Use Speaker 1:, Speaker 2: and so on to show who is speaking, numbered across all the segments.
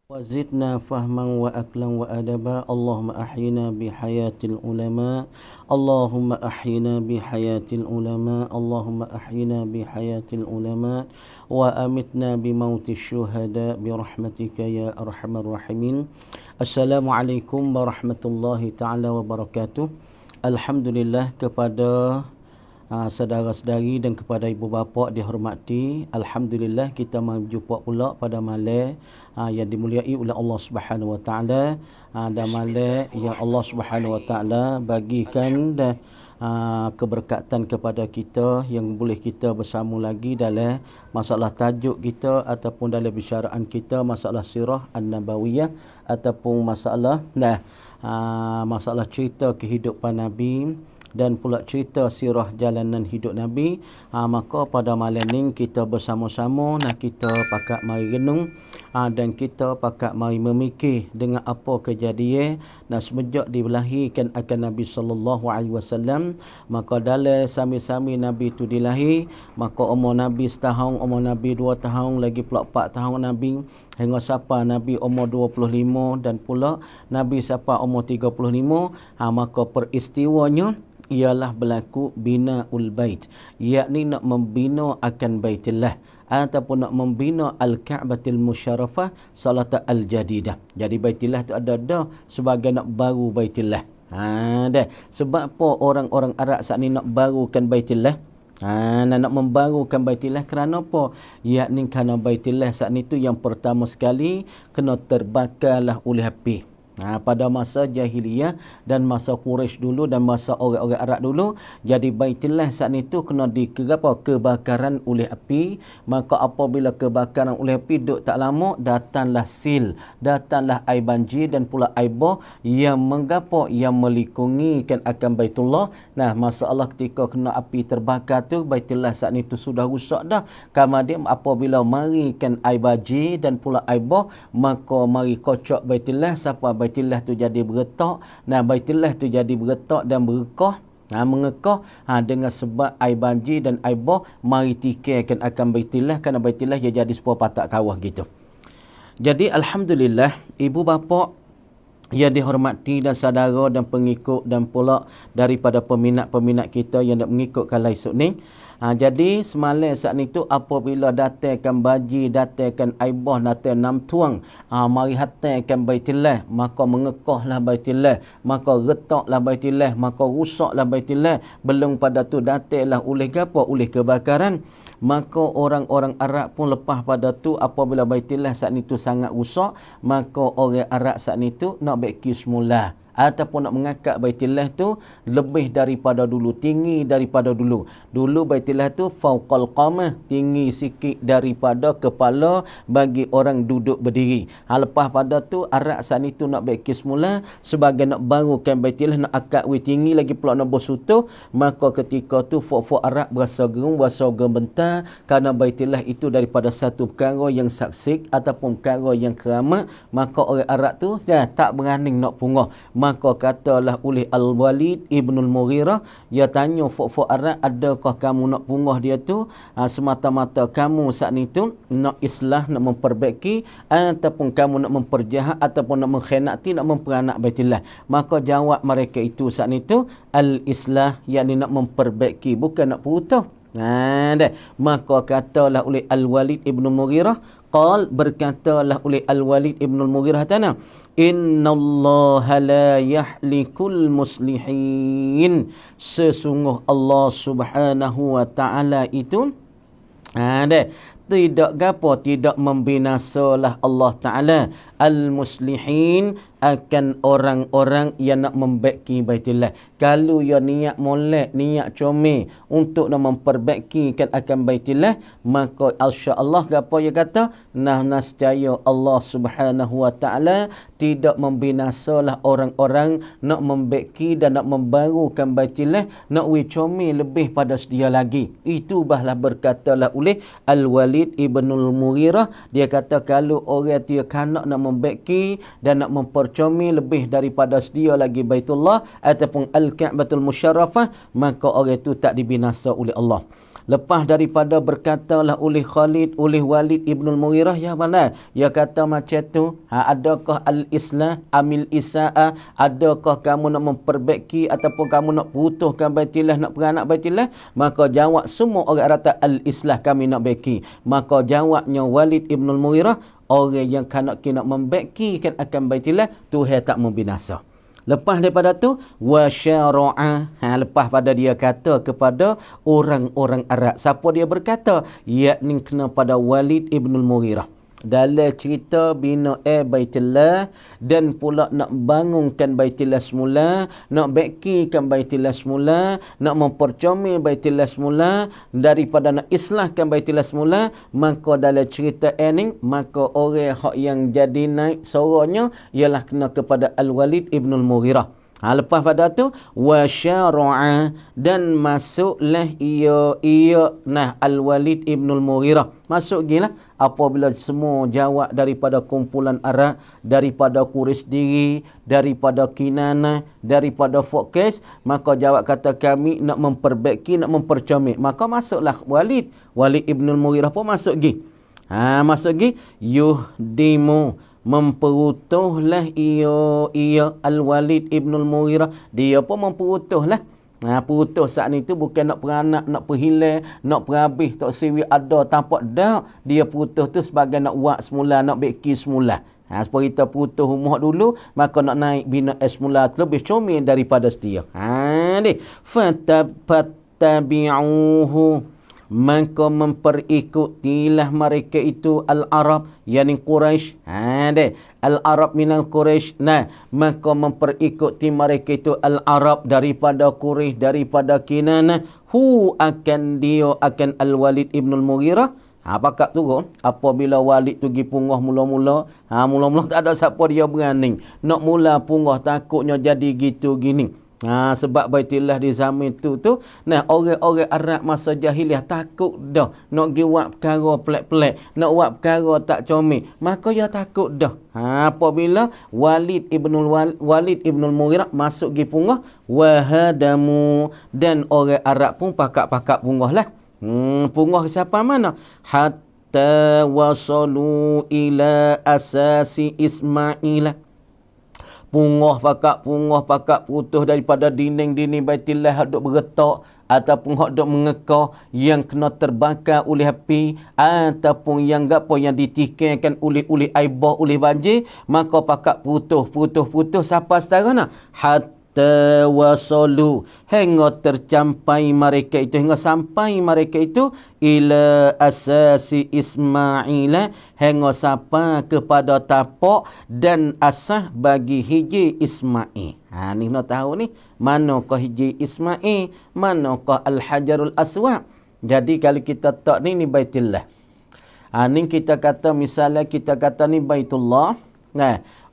Speaker 1: وزدنا فهما وأكلا وأدبا اللهم أحينا بحياة العلماء اللهم أحينا بحياة العلماء اللهم أحينا بحياة العلماء وأمتنا بموت الشهداء برحمتك يا أرحم الراحمين. السلام عليكم ورحمة الله تعالى وبركاته. Alhamdulillah kepada saudara-saudari dan kepada ibu bapa dihormati. Alhamdulillah kita berjumpa pula pada malam yang dimuliai oleh Allah Subhanahu Wa Taala, dan malam yang Allah Subhanahu Wa Taala bagikan keberkatan kepada kita yang boleh kita bersama lagi dalam masalah tajuk kita ataupun dalam bicaraan kita masalah sirah an-nabawiyah ataupun masalah masalah cerita kehidupan Nabi dan pula cerita sirah jalanan hidup Nabi. Maka pada malam ni kita bersama-sama kita pakat mari renung dan kita pakat mari memikir dengan apa kejadian semenjak dilahirkan akan Nabi sallallahu alaihi wasallam. Maka dalam sami-sami Nabi tu dilahir, maka umur Nabi setahun, umur Nabi 2 tahun, lagi pula 4 tahun Nabi, hingga sampai Nabi umur 25 dan pula Nabi sampai umur 35. Maka peristiwanya ialah berlaku binaul bait, yakni nak membina akan Baitullah ataupun nak membina Al-Ka'batul Musyarrafah salat al-jadidah. Jadi Baitullah tu ada dah sebagai nak baru Baitullah. Dah. Sebab apa orang-orang Arab saat ni nak barukan Baitullah? Nak membarukan Baitullah kerana apa? Yakni kerana Baitullah saat ni tu yang pertama sekali kena terbakarlah oleh api. Pada masa jahiliyah dan masa Quraisy dulu dan masa orang-orang Arab dulu, jadi Baitullah saat itu kena kebakaran oleh api. Maka apabila kebakaran oleh api duk tak lama, datanglah sil, datanglah air banjir dan pula air bah yang menggapo yang melikungikan akan Baitullah. Masalah ketika kena api terbakar tu, Baitullah saat itu sudah rusak dah. Kemudian apabila marikan air banjir dan pula air bah, maka mari kocok Baitullah sampai Baitullah tu jadi bergetak. Baitullah tu jadi bergetak dan berkah, mengekah dengan sebab air banjir dan air bah mari tikaikan akan Baitullah, kerana Baitullah dia jadi sebuah patak kawah gitu. Jadi alhamdulillah ibu bapa yang dihormati dan saudara dan pengikut dan pula daripada peminat-peminat kita yang nak mengikut kalau esok ni. Jadi semalam saat ni tu apabila datangkan banjir, datangkan air bah, datang 6 tuang, mari hatangkan Baitullah, maka mengekahlah Baitullah, maka retaklah Baitullah, maka rusaklah Baitullah. Belum pada tu datanglah oleh apa? Oleh kebakaran. Maka orang-orang Arab pun lepas pada tu apabila Baitullah saat ni tu sangat rusak, maka orang Arab saat ni tu nak beki semula ataupun nak mengangkat Baitullah tu lebih daripada dulu, tinggi daripada dulu. Dulu Baitullah tu fauqal qamah, tinggi sikit daripada kepala bagi orang duduk berdiri. Lepas pada tu Arab saat itu nak baiki semula sebagai nak barukan Baitullah, nak akak tinggi lagi pula nak bersutuh. Maka ketika tu fok-fok Arab berasa gerung, berasa gementar, kerana Baitullah itu daripada satu perkara yang saksik ataupun perkara yang keramat. Maka orang Arab tu tak berani nak punggah. Maka katalah oleh Al-Walid Ibnul Mughirah, dia tanya fok-fok Arab, adakah kamu nak punggah dia tu semata-mata kamu saat ni tu nak islah, nak memperbaiki, ataupun kamu nak memperjahat ataupun nak mengkhianati, nak memperanak Baitullah? Maka jawab mereka itu saat ni tu al-islah, yakni nak memperbaiki, bukan nak putus. Maka katalah oleh Al-Walid Ibnul Mughirah, berkatalah oleh Al-Walid Ibnul Mughirah tanah, innallaha la yahlikul muslihin, sesungguh Allah Subhanahu wa Ta'ala itu tidak membinasalah Allah Ta'ala al-muslihin akan orang-orang yang nak membaiki Baitullah. Kalau ia niat molek, niat comel untuk nak memperbaikikan akan Baitullah, maka insya-Allah apa dia kata? Nascaya Allah Subhanahu wa Ta'ala tidak membinasalah orang-orang nak membaiki dan nak membarukan Baitullah, nak comel lebih pada sedia lagi. Itu bahlah berkatalah oleh Al-Walid Ibnul Mughirah, dia kata kalau orang dia kanak nak membaiki dan nak mempercomel lebih daripada sedia lagi Baitullah ataupun Al-Ka'batul Musyarrafah, maka orang itu tak dibinasa oleh Allah. Lepas daripada berkatalah oleh Khalid, oleh Walid ibn al-Mughirah, ya mana? Dia kata macam tu, adakah al-islah amil isa'a? Adakah kamu nak memperbaiki ataupun kamu nak putuskan Baitullah, nak beranak Baitullah? Maka jawab semua orang kata al-islah kami nak baiki. Maka jawabnya Walid ibn al-Mughirah, orang yang nak membaikikan akan Baitullah, Tuhan tak membinasa. Lepas daripada tu wa syara'a, lepas pada dia kata kepada orang-orang Arab. Siapa dia berkata? Yakni kena pada Walid ibn al-Mughirah. Dalam cerita bina Baitullah dan pula nak bangunkan Baitullah semula, nak baikkan Baitullah semula, nak mempercomel Baitullah semula, daripada nak islahkan Baitullah semula, maka dalam cerita ini, maka orang yang jadi naik suaranya ialah kena kepada Al-Walid ibn al-Mughirah. Lepas pada tu wa syara'a, dan masuklah ia Al-Walid ibn al-Mughirah. Masuk gilah apabila semua jawab daripada kumpulan Arab, daripada Quraisy diri, daripada Kinanah, daripada Fokkes, maka jawab kata kami nak memperbaiki, nak mempercomel. Maka masuklah Walid ibn al-Mughirah pun masuk gi. Masuk gi yuhdimu, memperutuhlah ia Al-Walid ibn al-Mughirah. Dia pun memperutuhlah. Perutuh saat ni tu bukan nak peranak, nak perhilang, nak perhabis, tak siwi ada tampak dah. Dia perutuh tu sebagai nak buat semula, nak beki semula. Supaya kita perutuh rumah dulu, maka nak naik bina semula lebih comel daripada sedia. Fattabi'uhu, maka memperikutilah mereka itu Al-Arab, yakni Quraisy. Al-Arab minal Quraisy. Maka memperikuti mereka itu Al-Arab daripada Quraisy, daripada Kinanah. Akan Al-Walid ibn al-Mughirah. Pakak turun apabila Walid tu pergi punggah mula-mula. Mula-mula tak ada siapa dia berani nak mula punggah, takutnya jadi gitu gini. Sebab Baitullah di zaman tu orang-orang Arab masa jahiliah takut dah nak pergi buat perkara pelik-pelik, nak buat perkara tak comel, maka dia takut dah. Apabila Walid ibn al-Mughirah masuk pergi punggah, wahadamu, dan orang Arab pun pakak-pakak punggah lah. Punggah siapa mana? Hatta wasalu ila asasi Ismailah. Punggah pakak putus daripada dinding-dinding Baitullah hak duk bergetak, ataupun hak duk mengekah yang kena terbakar oleh api, ataupun yang gapo yang ditikankan oleh aibah, oleh banjir, maka pakak putus siapa setara nak? Hatta wasalu, hingga tercampai mereka itu, hingga sampai mereka itu ila asasi Ismailah, hingga sampai kepada tapak dan asas bagi hiji Ismail. Ni nak tahu ni manakah hiji Ismail, manakah Al-Hajarul Aswad. Jadi kalau kita tak ni Baitullah. Ni kita kata misalnya kita kata ni Baitullah.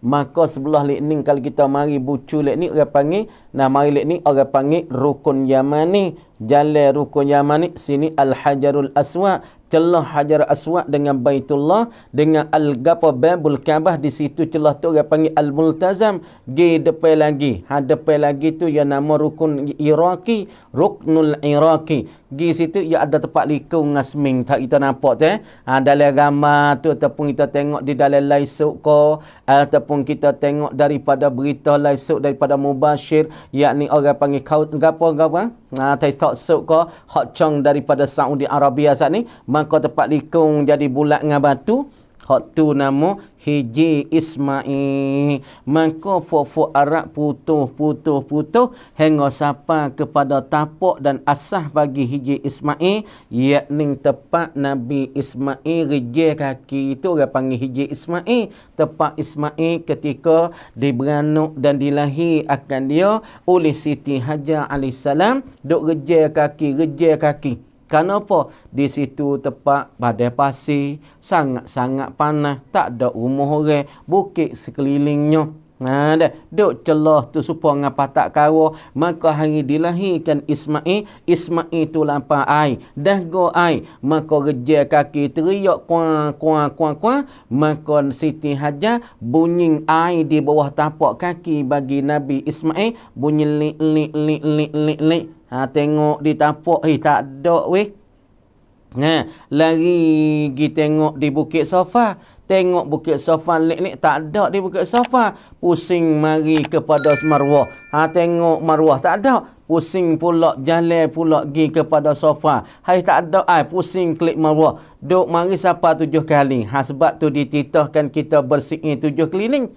Speaker 1: Maka sebelah lek ni kalau kita mari bucu lek ni orang panggil, mari lek ni orang panggil rukun Yamani. Jalan rukun Yamani sini Al-Hajarul Aswad, celah Hajar Aswad dengan Baitullah, dengan Babul Kaabah, di situ celah tu orang panggil Al-Multazam. Depan lagi tu yang nama rukun Iraqi, Ruknul Iraqi. Situ ia ada tempat likung ngasming, tak kita nampak tu dalam gambar tu, ataupun kita tengok di dalam laisuk ko, ataupun kita tengok daripada berita laisuk daripada Mubashir, yakni orang panggil gapo tak sok ko hak cong daripada Saudi Arabia saat ni, maka tempat likung jadi bulat dengan batu, hak tu nama hiji Ismail. Maka fofo Arab putuh hingga sampai kepada tapak dan asah bagi hiji Ismail, yakni tepat Nabi Ismail rejeh kaki itu orang panggil hiji Ismail. Tepat Ismail ketika diberanak dan dilahir akan dia oleh Siti Hajar alaihissalam, duk rejeh kaki. Kenapa? Di situ tepat pada pasir, sangat-sangat panas, tak ada rumah orang, bukit sekelilingnya. Duk celah tu supaya ngapa tak kawa. Maka hari dilahirkan Ismail tu lampau air, dah go air, maka rejal kaki teriak kuang. Maka Siti Hajar bunyi air di bawah tapak kaki bagi Nabi Ismail, bunyi lik. Tengok di tapak, tak ada weh. Lari pergi tengok di Bukit Safa. Tengok Bukit Safa ni tak ada di Bukit Safa. Pusing mari kepada Marwah. Tengok Marwah tak ada. Pusing pula jalan pula pergi kepada Safa. Hai tak ada pusing klik Marwah. Duk mari siapa 7 kali. Sebab tu dititahkan kita bersihin 7 keliling.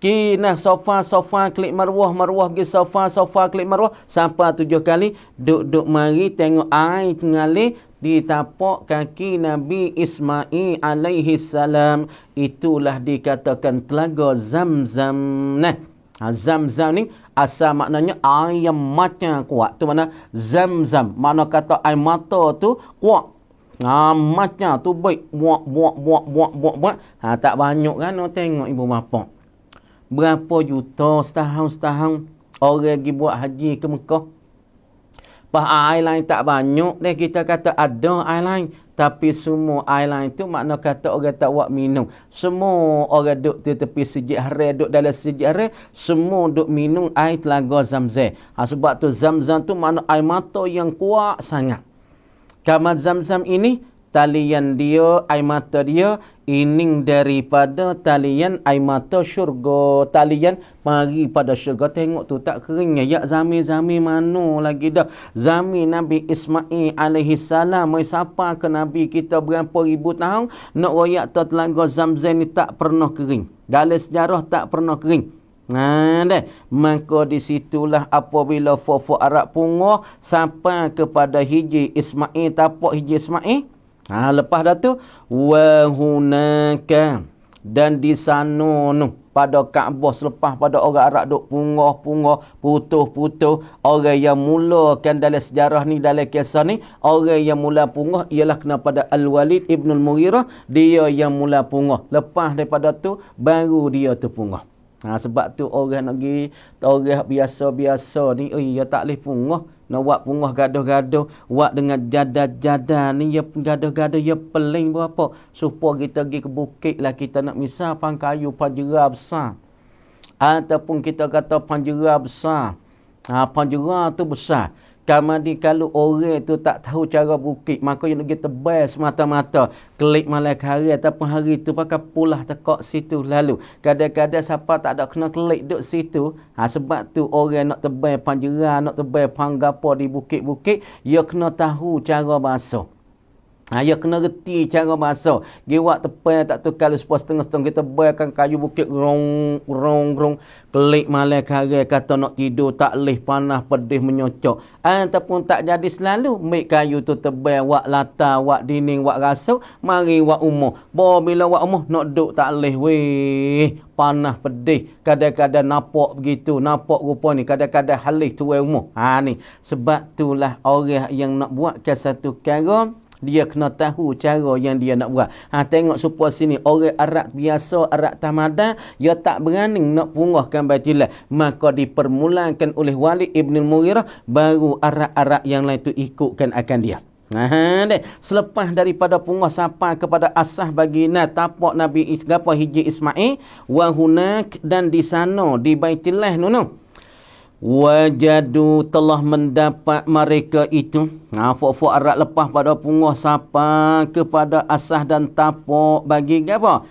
Speaker 1: Kina Safa klik Marwah, Marwah pergi Safa klik Marwah sampai 7 kali. Duk mari tengok air mengalir di tapak kaki Nabi Ismail alaihi salam. Itulah dikatakan telaga Zamzam. Zamzam ni asal maknanya air mata kuat. Tu mana Zamzam. Mana kata air mata tu kuat. Mata tu baik buak. Tak banyak kan tengok ibu bapa. Berapa juta setahun orang pergi buat haji ke Mekah. Air lain tak banyak deh kita kata ada air lain. Tapi semua air lain tu makna kata orang tak buat minum. Semua orang duduk di tepi sejik hari, duduk dalam sejik hari, semua duduk minum air telaga Zamzam. Sebab tu Zamzam tu makna air mata yang kuat sangat. Kamar Zamzam ini talian dia, air mata dia ining daripada talian air mata syurga. Talian mari pada syurga. Tengok tu tak keringnya. Ya zami mana lagi dah. Zami Nabi Ismail alaihi salam. Mai siapa ke Nabi kita berapa ribu tahun. Nak wayak tu telaga Zamzam ni tak pernah kering. Dalam sejarah tak pernah kering. Maka disitulah apabila fofo Arab punguh sampai kepada Hiji Ismail, tapak Hiji Ismail. Lepas dah tu wa hunaka, dan di sana nu pada Kaabah selepas pada orang Arab duk punguh putuh orang yang mulakan dalam sejarah ni, dalam kisah ni, orang yang mula punguh ialah kena pada Al-Walid Ibn Al-Mughirah. Dia yang mula punguh. Lepas daripada tu baru dia tu punguh. Sebab tu orang nak pergi, orang biasa-biasa ni, dia tak boleh punguh. Nak buat punguh gaduh-gaduh, buat dengan jadah-jadah ni, ya gaduh-gaduh, ya peling berapa. Supaya kita pergi ke bukit lah, kita nak misal pangkayu panjera besar. Ataupun kita kata panjera besar. Panjera tu besar. Kamadi kalau orang tu tak tahu cara bukit, maka yang pergi tebal semata-mata. Klik malam hari ataupun hari tu pakai pulah tekak situ lalu. Kadang-kadang siapa tak ada kena klik duduk situ. Sebab tu orang nak tebal panjera, nak tebal panggapa di bukit-bukit, dia kena tahu cara basuh. Ya kena reti cara basuh. Giwak tepai tak tu kalau sepuas setengah-setengah kita bayarkan kayu bukit rong. Klik malam hari kata nak tidur tak leh panas pedih menyocok. Ataupun tak jadi selalu. Mik kayu tu tebal wak latar, wak dinding, wak rasuk. Mari wak umuh. Bila wak umuh nak duduk tak leh weh. Panas pedih. Kadang-kadang nampak begitu. Nampak rupa ni. Kadang-kadang halih tu umuh. Ni. Sebab itulah orang yang nak buatkan satu perkara, dia kena tahu cara yang dia nak buat. Tengok supaya sini orang Arab biasa, Arab tamadan, dia tak berani nak punguhkan Baitullah. Maka dipermulakan oleh Walid Ibn Mughirah, baru Arab-Arab yang lain tu ikutkan akan dia. Selepas daripada punguh sampai kepada asah baginda tapak Nabi Hiji Ismail wa hunak, dan di sana di Baitullah nuno wajadu telah mendapat mereka itu. Fok-fok Arab lepas pada punguh sapa kepada asah dan tapak bagi apa?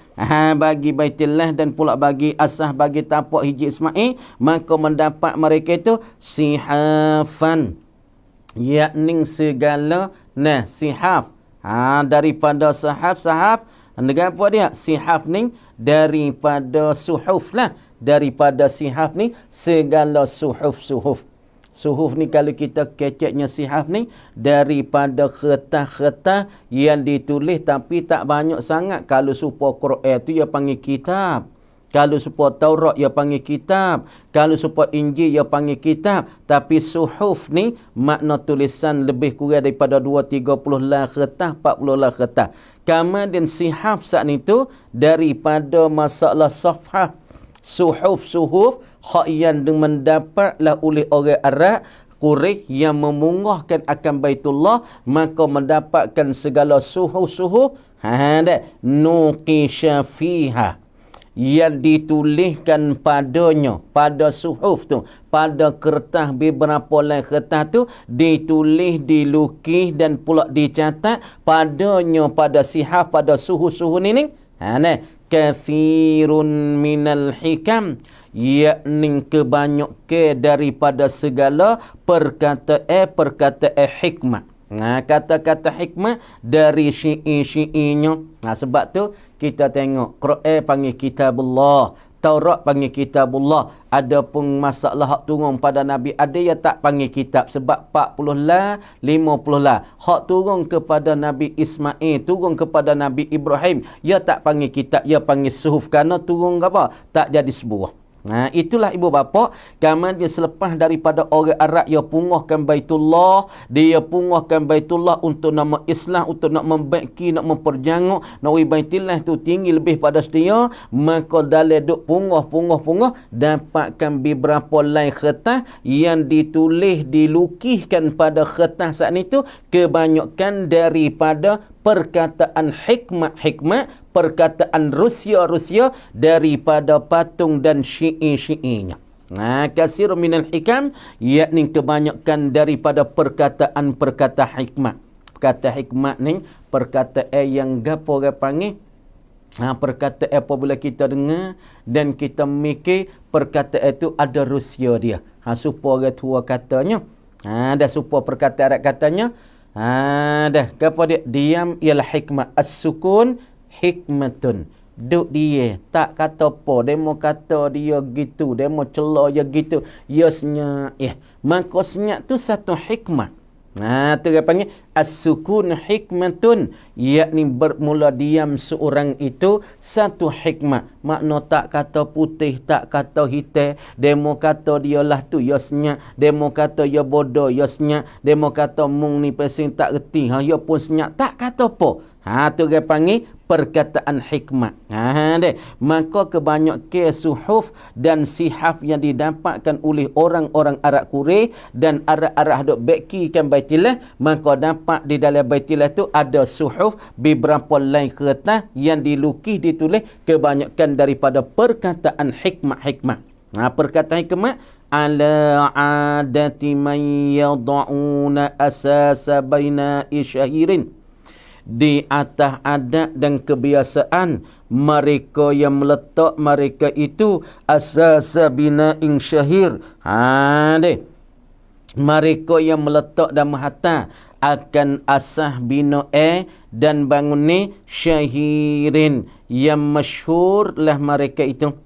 Speaker 1: Bagi Baitullah dan pula bagi asah bagi tapak Hiji Ismail, maka mendapat mereka itu sihafan, yakni segala sihaf. Daripada sahaf negara apa dia? Sihaf ni daripada suhuf lah. Daripada sihaf ni segala suhuf. Suhuf ni kalau kita keceknya sihaf ni daripada kertas-kertas yang ditulis tapi tak banyak sangat. Kalau supaya Quran tu dia panggil kitab. Kalau supaya Taurat dia panggil kitab. Kalau supaya Injil dia panggil kitab. Tapi suhuf ni makna tulisan lebih kurang daripada 2-30 lah kertas, 40 lah kertas. Kemudian sihaf saat itu daripada masalah safhah. Suhuf hak yang mendapatlah oleh orang Arab Quraisy yang memunguhkan akan Baitullah, maka mendapatkan segala suhuf nuqisha fiha, yang dituliskan padanya, pada suhuf tu, pada kertas beberapa lain kertas tu, ditulis, dilukis dan pula dicatat padanya, pada sihaf, pada suhu-suhu ni. Nah, kathirun minal hikam, yakni kebanyakan daripada segala perkataan hikmah. Kata-kata hikmah dari syi'i-syi'inya. Sebab tu kita tengok Quran panggil kitabullah, Taurat panggil kitabullah. Adapun masalah hak turun pada Nabi ada yang tak panggil kitab sebab 40 lah, 50 lah. Hak turun kepada Nabi Ismail, turun kepada Nabi Ibrahim, ia tak panggil kitab, ia panggil suhuf, kerana turun apa? Tak jadi sebuah. Itulah ibu bapa, kemudian dia selepas daripada orang Arab dia punguhkan Baitullah, dia punguhkan Baitullah untuk nama Islam, untuk nak membaiki, nak memperjanguk, nak Baitullah tu tinggi lebih pada sedia, maka dalam duk punguh dapatkan beberapa lain kertas yang ditulis, dilukiskan pada kertas saat itu, kebanyakan daripada perkataan hikmat, perkataan Rusia daripada patung dan syi'i-syi'inya. Kasir minal hikam, yakni kebanyakan daripada perkataan-perkataan hikmat. Perkataan hikmat ni perkataan yang gapo orang panggil, perkataan apabila kita dengar dan kita mikir, perkataan itu ada Rusia dia. Supaya orang tua katanya, dah supaya perkataan Arab katanya, dah gapo dia, diam ialah hikmah, as-sukun hikmatun. Duk dia tak kata apa, demo kata dia gitu, demo celah dia gitu, dia senyap, maka senyap tu satu hikmah. Tu dia panggil as-sukun hikmatun, yakni bermula diam seorang itu satu hikmah. Makna tak kata putih, tak kata hitam, demo kata dia lah tu ya senyap, demo kata ya bodoh ya senyap, demo kata mung ni pesing tak reti, ya pun senyap, tak kata apa. Tu dia panggil perkataan hikmah. Deh. Maka kebanyakan suhuf dan sihaf yang didapatkan oleh orang-orang Arab Quraisy dan Arab-Arab dok bakikan Baitullah, maka dapat di dalam Baitullah tu ada suhuf beberapa lain kertas yang dilukis, ditulis kebanyakan daripada perkataan hikmah. Perkataan hikmah, ala adati man yad'una asasa baina isyahirin, di atas adat dan kebiasaan mereka yang meletak mereka itu asasa bina'in syahir. Mereka yang meletak dan menghantar akan asah bina dan bangun ni syahirin, yang masyhur lah mereka itu.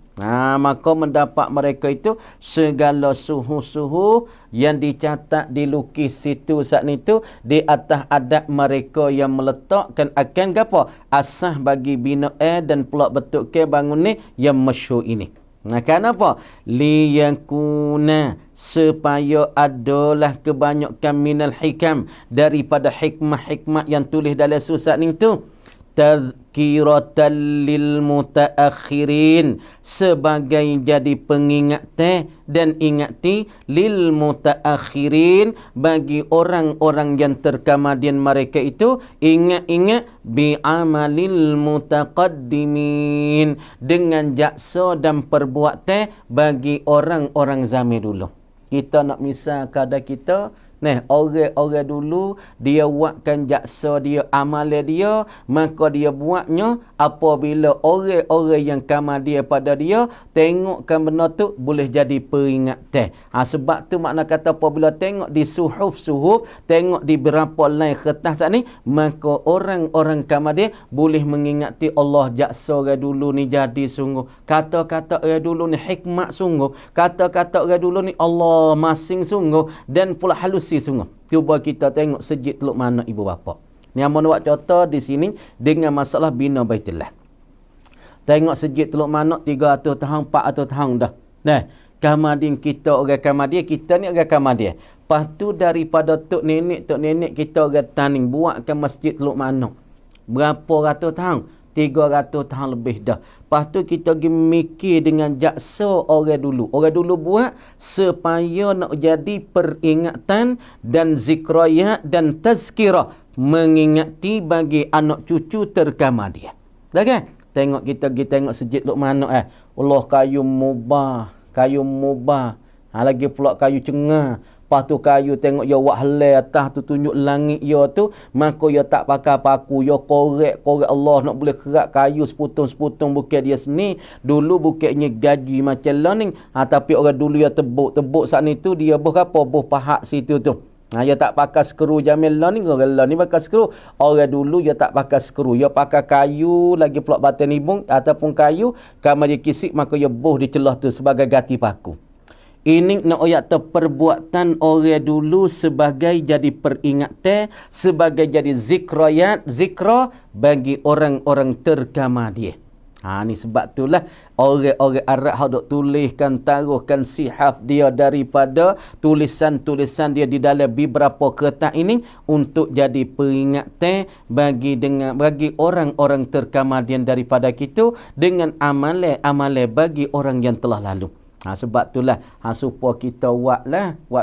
Speaker 1: Maka mendapat mereka itu segala suhu-suhu yang dicatat, dilukis situ saat itu di atas adat mereka yang meletakkan akan apa? Asah bagi bina dan pula betul ke bangun ni yang masyhur ini. Kenapa? Liyakuna, supaya adalah kebanyakan minal hikam daripada hikmah-hikmah yang tulis dalam susat ni tu, tazkiratan lil mutaakhirin, sebagai jadi pengingatan dan ingati lil mutaakhirin, bagi orang-orang yang terkemudian mereka itu ingat-ingat bi amalil mutaqaddimin, dengan jaksa dan perbuatan bagi orang-orang zaman dulu. Kita nak misal keadaan kita, orang-orang dulu dia buatkan jaksa dia, amalan dia, maka dia buatnya apabila orang-orang yang kamar dia pada dia tengokkan benda tu boleh jadi peringatan. Sebab tu makna kata apabila tengok di suhuf, tengok di berapa lain kertas ni, maka orang-orang kamar dia boleh mengingati Allah, jaksa orang dulu ni jadi sungguh, kata-kata orang dulu ni hikmat sungguh, kata-kata orang dulu ni Allah masing sungguh, dan pula halus sungguh. Cuba kita tengok sejid teluk mana ibu bapa. Ni amun buat contoh di sini dengan masalah bina Baitullah. Tengok sejid teluk mana 300 tahun, 400 tahun dah. Kamadin kita orang Kamadin, kita ni orang Kamadin. Lepas tu daripada tok nenek kita orang Taning buatkan masjid teluk mana. Berapa ratus tahun? 300 tahun lebih dah. Lepas tu kita pergi mikir dengan jaksa orang dulu. Orang dulu buat supaya nak jadi peringatan dan zikrayat dan tazkirah, mengingati bagi anak cucu terkama dia. Dah kan? Tengok kita pergi tengok sejid duk mana Allah kayu mubah. Lagi pula kayu cengah. Lepas tu kayu tengok ya wak helai atas tu tunjuk langit ya tu, maka ya tak pakai paku, ya korek Allah nak boleh kerak kayu seputung-seputung bukan dia seni. Dulu bukannya gaji macam lah ni. Tapi orang dulu ya tebuk saat ni tu dia buh apa? Buh pahat situ tu. Ya tak pakai skru jamil lah ni. Orang lah ni pakai skru. Orang dulu ya tak pakai skru. Ya pakai kayu lagi pula batang nibung ataupun kayu. Kamar dia kisik maka ya buh di celah tu sebagai gati paku. Ini nak ayat perbuatan orang dulu sebagai jadi peringatan, sebagai jadi zikra bagi orang-orang terkama dia. Ni sebab itulah orang-orang Arab hak dok tuliskan taruhkan sihaf dia daripada tulisan-tulisan dia di dalam beberapa kertas ini untuk jadi peringatan bagi orang-orang terkemudian daripada kita dengan amalan bagi orang yang telah lalu. Sebab itulah supaya kita buat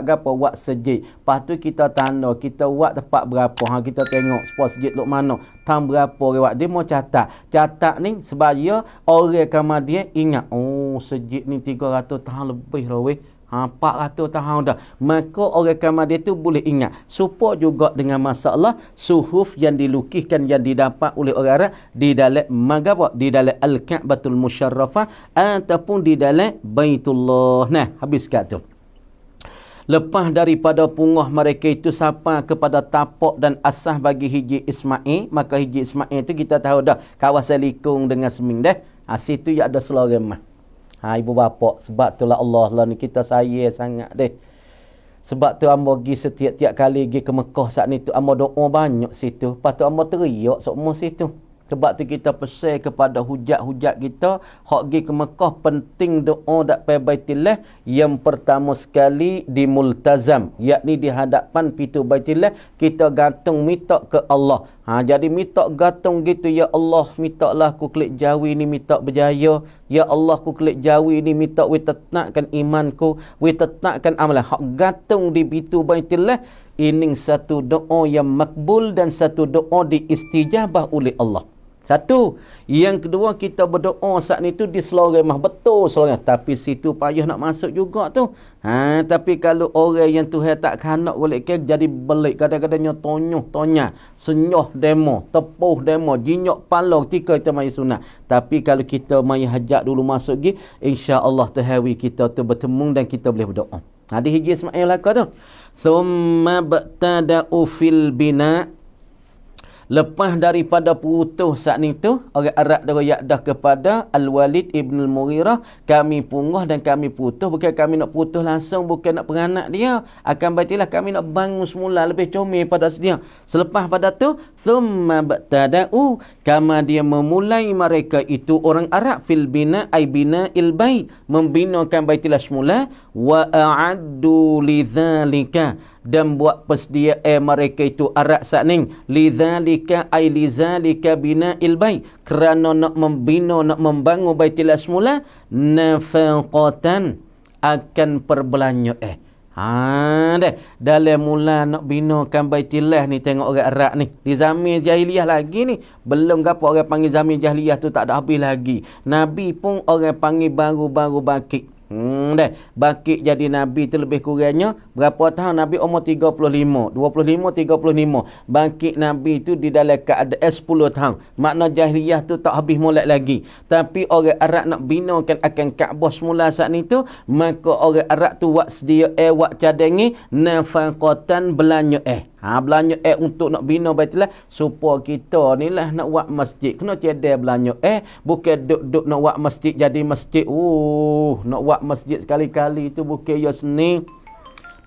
Speaker 1: gapo buat sejid. Lepas tu kita tanda kita buat tempat berapa. Kita tengok supaya sejid duk mana. Tam berapa orang dia mau catat ni sebaya orang kemudian ingat sejid ni 300 tahun lebih dah weh. 400 tahun dah. Maka orang kemudian tu boleh ingat. Supaya juga dengan masalah suhuf yang dilukiskan yang didapat oleh orang Arab di dalam di dalam Al-Ka'batul Musyarrafah ataupun di dalam Baitullah. Habis kat tu. Lepas daripada pungah mereka itu sampai kepada tapak dan asas bagi Hijri Ismail, maka Hijri Ismail itu kita tahu dah kawasan likung dengan seming dah. Situ ya ada seloremah. Ibu bapa, sebab itulah Allah lah ni kita sayang sangat deh. Sebab tu amba pergi setiap kali pergi ke Mekah saat ni tu amba doa banyak situ. Lepas tu amba teriak semua situ. Sebab tu kita pesan kepada hujat-hujat kita hak pergi ke Mekah penting doa dak pai Baitillah yang pertama sekali di multazam, yakni di hadapan pintu Baitillah kita gantung minta ke Allah. Jadi minta gantung gitu, ya Allah mintalah aku klik jawi ni minta berjaya. Ya Allah aku klik jawi ni minta we tetapkan imanku, we tetapkan amalan. Hak gantung di pintu Baitillah ini satu doa yang makbul dan satu doa diistijabah oleh Allah. Satu. Yang kedua, kita berdoa saat ni tu di seloremah. Betul seloremah. Tapi situ payah nak masuk juga tu. Tapi kalau orang yang Tuhan tak kanak boleh ke, jadi belik. Kadang-kadangnya tonya, senyoh demo, tepuh demo, jinyok palong ketika kita main sunat. Tapi kalau kita main hajat dulu masuk lagi, insya-Allah Tuhan kita tu bertemu dan kita boleh berdoa. Di Hijri Ismail lah tu. Thumma ba'tada'u fil bina'. Lepas daripada putus saat ni tu, orang Arab dah kepada Al-Walid ibn Al-Mughirah, kami punguh dan kami putus. Bukan kami nak putus langsung, bukan nak beranak dia. Akan berartilah kami nak bangun semula lebih comel pada sedia. Selepas pada tu, thumma ba'tada'u, kama dia memulai mereka itu orang Arab fil bina ay bina il bait, membinakan Baitillah semula, wa a'addu lidzalika, dan buat persediaan mereka itu Arab saat ni lidzalika ay lidzalika bina'il bait, kerana nak membina nak membangun Baitillah semula, nafaqatan akan perbelanjaan. Dalam mula nak binakan Baitillah ni, tengok orang Arab ni di zaman jahiliah lagi ni, belum gapo orang panggil zaman jahiliah tu tak ada habis lagi. Nabi pun orang panggil baru-baru bakit. Bakit jadi Nabi tu lebih kurangnya berapa tahun? Nabi umur 35, 35. Bakit Nabi tu di dalam keadaan 10 tahun. Makna jahiliyah tu tak habis molek lagi. Tapi orang Arab nak binakan akan Kaabah semula saat ni tu, maka orang Arab tu wak sedia wak cadangi nafaqatan belanja belanja untuk nak bina Baitullah, supaya kita ni lah nak buat masjid kena cedek belanja bukan duk nak buat masjid jadi masjid. Nak buat masjid sekali-kali tu bukan ya seni.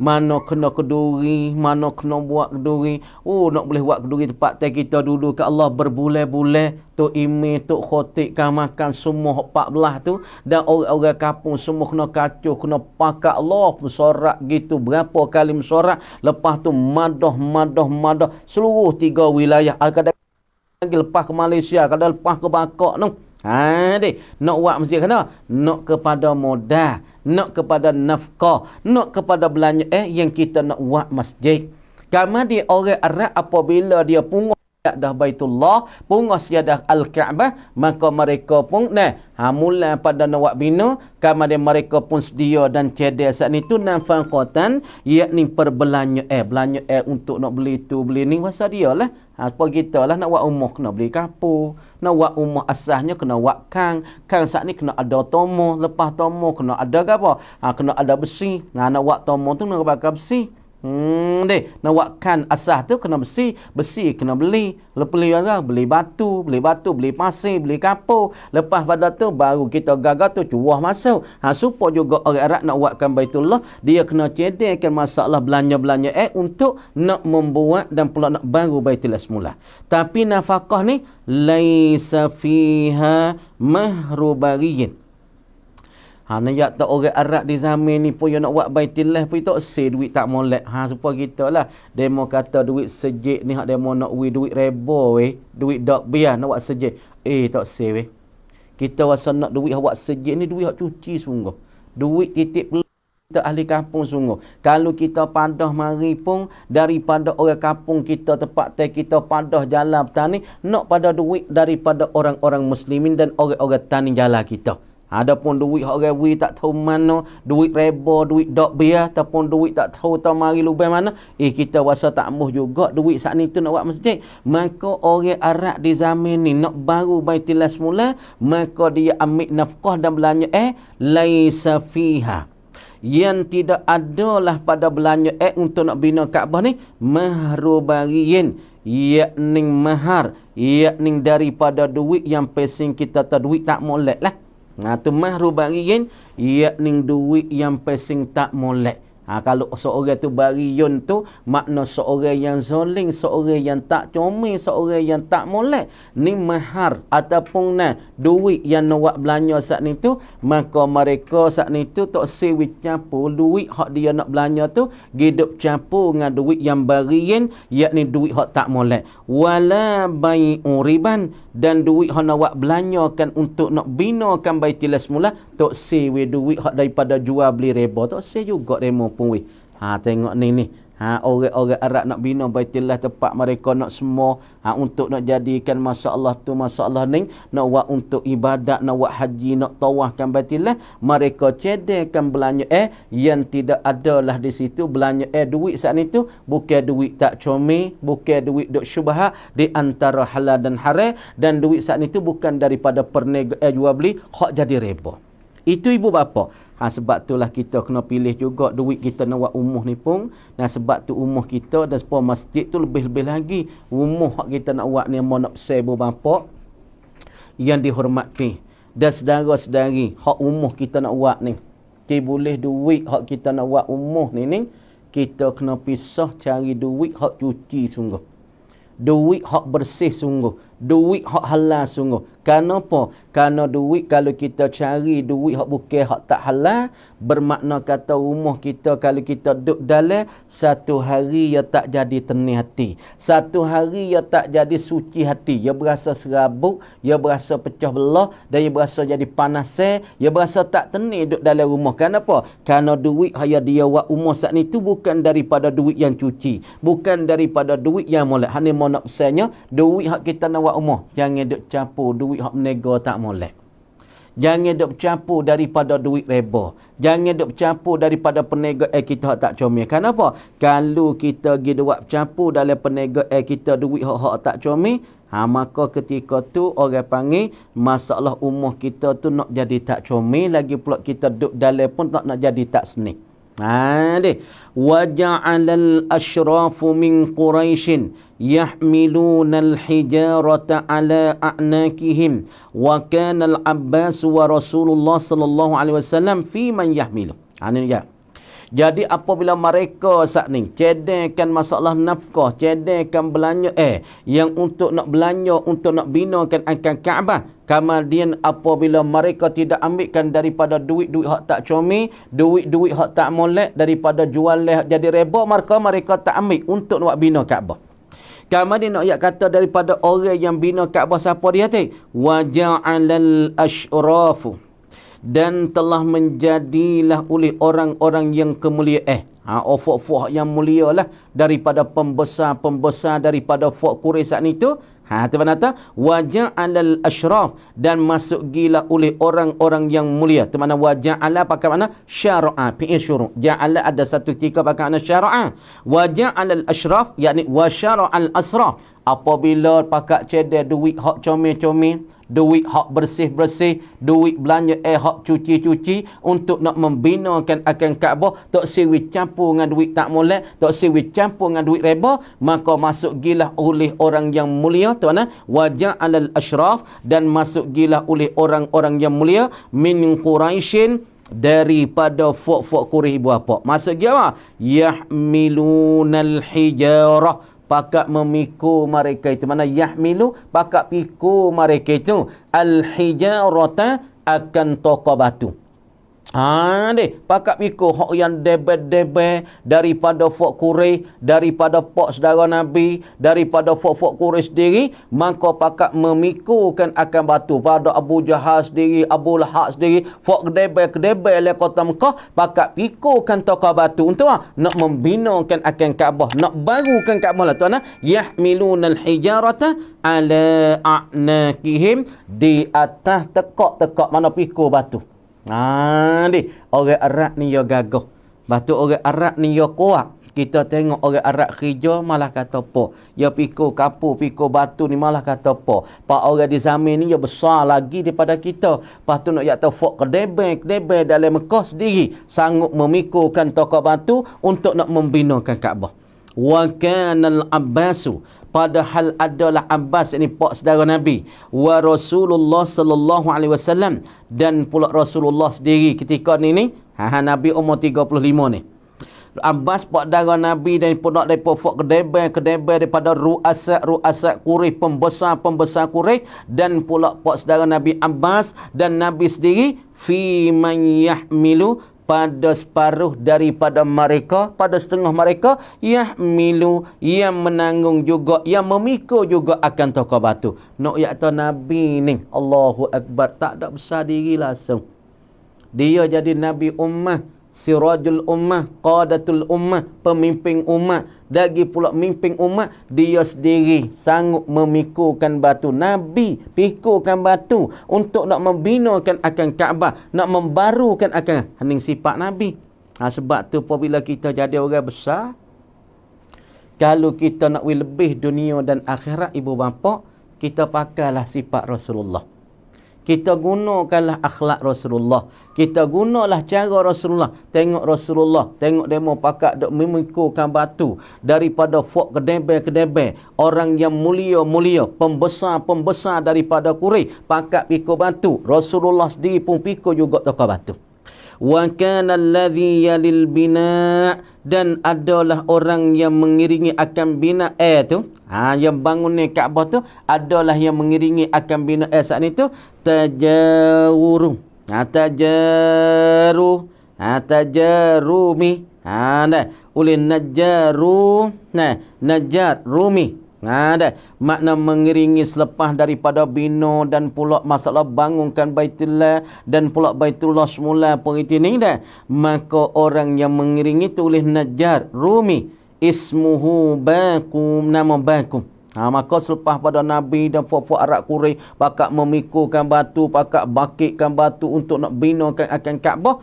Speaker 1: Mana kena keduri, mana kena buat keduri. Nak boleh buat keduri tempat kita dulu ke Allah berbulan-bulan. Tok Imi, Tok Khotik kan makan semua 14 tu. Dan orang-orang kampung semua kena kacau, kena pakai Allah bersorak gitu. Berapa kali bersorak. Lepas tu madah. Seluruh 3 wilayah. Kadang lepas ke Malaysia, kadang lepas ke Bangkok tu. Nak buat masjid kena nak kepada modal, nak kepada nafkah, nak kepada belanja yang kita nak buat masjid. Kemudian orang Arab apabila dia punguh dah Baitullah, pungas siadah Al-Kaabah, maka mereka pun mula pada nak bina, kemudian mereka pun sedia dan cedek saat itu nafaqatan, yakni belanja untuk nak beli tu beli ni masa dia lah. Apa kita lah nak buat umah kena beli kapur, nak buat umah asasnya kena buat kang saat ni kena ada tomo, lepas tomo kena ada apa? Kena ada besi. Nak buat tomo tu nak bakar besi. Nak buat kan asas tu kena besi kena beli. Lepas beli batu, beli pasir, beli kapur. Lepas pada tu baru kita gagal tu cuah masuk. Supaya juga orang Arab nak buatkan Baitullah, dia kena cedekkan masalah belanja untuk nak membuat dan pula nak baru Baitullah semula. Tapi nafkah ni laisa fiha mahru bariyin. Nak tak orang Arab di zaman ni pun nak buat Baitullah pun tak say duit tak molek. Supaya kita lah. Demo kata duit sejik ni hak demo nak duit rebo duit dak biar nak buat sejik. Tak say Kita rasa nak duit hak buat sejik ni duit hak cuci sungguh. Duit titik kita ahli kampung sungguh. Kalau kita padah mari pun daripada orang kampung kita tempat kita padah jalan petani nak pada duit daripada orang-orang muslimin dan orang-orang tani jalan kita. Adapun duit orang we tak tahu mana, duit reba, duit dok biar ataupun duit tak tahu mari lubang mana, kita rasa tak muh juga duit saat ni tu nak buat masjid. Maka orang Arab di zaman ni nak baru Baitullah semula, maka dia ambil nafkah dan belanja laisa fiha. Yang tidak adalah pada belanja untuk nak bina Kaabah ni mahru bariyin, yakni mahar, yakni daripada duit yang pesing kita tak duit tak molek lah. Tu mahru bariyin, yakni duit yang pesing tak molek. Kalau seorang tu bariyun tu makna seorang yang zoling, seorang yang tak comel, seorang yang tak molek. Ni mahar ataupun duit yang nak buat belanja saat ni tu, maka mereka saat ni tu tak sewi campur duit hak dia nak belanja tu hidup campur dengan duit yang bariyin, yakni duit hak tak molek. Wala bai'u riban, dan duit hak nak buat belanjakan untuk nak binakan Baitullah semula tak sewi duit hak daripada jual beli riba, tak sewi juga demo pun weh. Tengok ni orang-orang Arab nak bina Baitullah tempat mereka nak semua untuk nak jadikan masalah tu masalah ni, nak buat untuk ibadat, nak buat haji, nak tawafkan Baitullah, mereka cedekkan belanja yang tidak adalah di situ. Belanja duit saat itu bukan duit tak comel, bukan duit duk syubhat di antara halal dan haram, dan duit saat itu bukan daripada perniagaan jual beli hak jadi riba. Itu ibu bapa. Sebab itulah kita kena pilih juga duit kita nak buat umuh ni pun. Dan sebab tu umuh kita dan sepuluh masjid tu lebih-lebih lagi. Umuh hak kita nak buat ni mau nak besar ibu bapa yang dihormati. Dan saudara-saudari, hak umuh kita nak buat ni. Boleh duit hak kita nak buat umuh ni, kita kena pisah cari duit hak cuci sungguh. Duit hak bersih sungguh. Duit hak halal sungguh. Kenapa? Kerana duit kalau kita cari duit hak bukan hak tak halal, bermakna kata rumah kita kalau kita duduk dalam, satu hari ia tak jadi tenang hati. Satu hari ia tak jadi suci hati. Ia berasa serabut, ia berasa pecah belah, dan ia berasa jadi panas, ia berasa tak tenang duduk dalam rumah. Kenapa? Kerana duit yang dia buat rumah saat ni tu bukan daripada duit yang cuci, bukan daripada duit yang molek. Hanya mau nak pesannya, duit hak kita nak buat rumah, jangan duk campur duit hak menega tak molek. Jangan duk campur daripada duit reba. Jangan duk campur daripada perniagaan kita hak tak comel. Kenapa? Kalau kita pergi buat campur dalam perniagaan kita duit hak tak comel, maka ketika tu orang panggil masalah umur kita tu nak jadi tak comel, lagi pula kita duk dalam pun tak nak jadi tak senik. Waja'alal ashrafu min Quraishin yahmiluna al-hijarata ala a'nakihim wa kana al-Abbas wa Rasulullah sallallahu alaihi wasallam fi man yahmilu. Jadi apabila mereka saat ni cedekkan masalah nafkah, cedekkan belanja yang untuk nak belanja, untuk nak binakan akan Kaabah, kemudian apabila mereka tidak ambilkan daripada duit-duit hak tak comel, duit-duit hak tak molek, daripada jual leh jadi riba, mereka tak ambil untuk nak bina Kaabah. Kemudian nak kata daripada orang yang bina Kaabah siapa dia tu? Wa ja'alal ashrafu, dan telah menjadilah oleh orang-orang yang kemuliaan. Fok-fok yang mulia lah daripada pembesar-pembesar daripada fok Quraisy saat itu. Tuan kata waja'alal asyraf, dan masuk gila oleh orang-orang yang mulia. Tu mana waja'ala pakai mana syara'a, fi'il syuru'. Ja'ala ada satu ketika pakai mana syara'a. Waja'alal asyraf yakni wa syara'al asraf. Apabila pakak cedek duit hak comel-comel, duit hak bersih-bersih, duit belanja hak cuci-cuci untuk nak membinakan akan Kaabah, tak siwi campur dengan duit tak molek, tak siwi campur dengan duit riba, maka masuk gilah oleh orang yang mulia, tuan wajah alal asyraf, dan masuk gilah oleh orang-orang yang mulia min Quraisyin, daripada fok-fok Quraisy ibu apa. Masuk gila yahmilunal hijarah, pakak memikul mereka itu. Mana yahmilu, pakak pikul mereka itu al-hijarata, akan tokau batu. Pakak pikul hak yang debe-debe daripada fok Quraisy, daripada pok saudara Nabi, daripada fok-fok Quraisy sendiri, maka pakak memikulkan akan batu pada Abu Jahal sendiri, Abu Lahab sendiri, fok kedebe-kedebe le kota Mekah, pakak pikulkan tokau batu untuk nak membinakan akan Kaabah, nak barukan Kaabah lah tuan. Yahmilunal hijarata ala a'naqihim, di atas tekak-tekak mana pikul batu. Orang Arab ni ya gagah. Batu orang Arab ni ya kuat. Kita tengok orang Arab hijau malah kata apa. Ya pikul kapur, pikul batu ni malah kata apa. Pak orang di zaman ni ya besar lagi daripada kita. Lepas tu nak tahu fok kedebe dalam Mekah sendiri sanggup memikulkan tokau batu untuk nak membinakan Kaabah. Wa kanal Abbasu, padahal adalah Abbas, ini pak saudara Nabi, wa Rasulullah sallallahu alaihi wasallam, dan pula Rasulullah sendiri ketika ni Nabi umur 35 ni. Abbas pak saudara Nabi dan pula depa fok kedebe daripada ru'asa Quraisy, pembesar Quraisy, dan pula pak saudara Nabi Abbas dan Nabi sendiri fi man yahmilu, pada separuh daripada mereka, pada setengah mereka, yahmilu, yang menanggung juga, yang memikul juga akan tokau batu. Nak yakta Nabi ni, Allahu Akbar, tak ada besar diri langsung. Dia jadi Nabi ummah, sirajul ummah, qadatul ummah, pemimpin ummah. Lagi pula mimpin ummah, dia sendiri sanggup memikulkan batu. Nabi pikulkan batu untuk nak membinakan akan Kaabah, nak membarukan akan hening sifat Nabi. Sebab tu apabila kita jadi orang besar, kalau kita nak lebih dunia dan akhirat ibu bapa, kita pakailah sifat Rasulullah. Kita gunakanlah akhlak Rasulullah. Kita gunalah cara Rasulullah. Tengok Rasulullah, tengok demo pakak dok memikulkan batu daripada fok kedebe. Orang yang mulia-mulia, pembesar daripada Quraisy, pakak pikul batu. Rasulullah sendiri pun pikul juga tokau batu. Wa kana alladhi yalil bina, dan adalah orang yang mengiringi akan bina tu, yang bangun ni Kaabah tu, adalah yang mengiringi akan bina saat itu tajawuru, tajarumi, oleh najaru, najar rumi. Makna mengiringi selepas daripada bina dan pula masalah bangunkan Baitullah dan pula Baitullah semula pengerti ni dah. Maka orang yang mengiringi tu oleh Najjar Rumi, ismuhu Bakum, nama Bakum. Maka selepas pada Nabi dan fok-fok Arab Quraisy pakak memikulkan batu, pakak bakitkan batu untuk nak binakan akan Kaabah,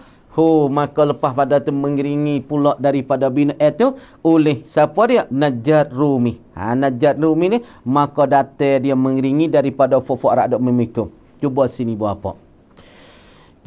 Speaker 1: maka lepas pada tu mengiringi pula daripada bina itu oleh siapa dia? Najjar Rumi. Najjar Rumi ni maka datang dia mengiringi daripada fok-fok Arab dok memikul. Cuba sini buat apa?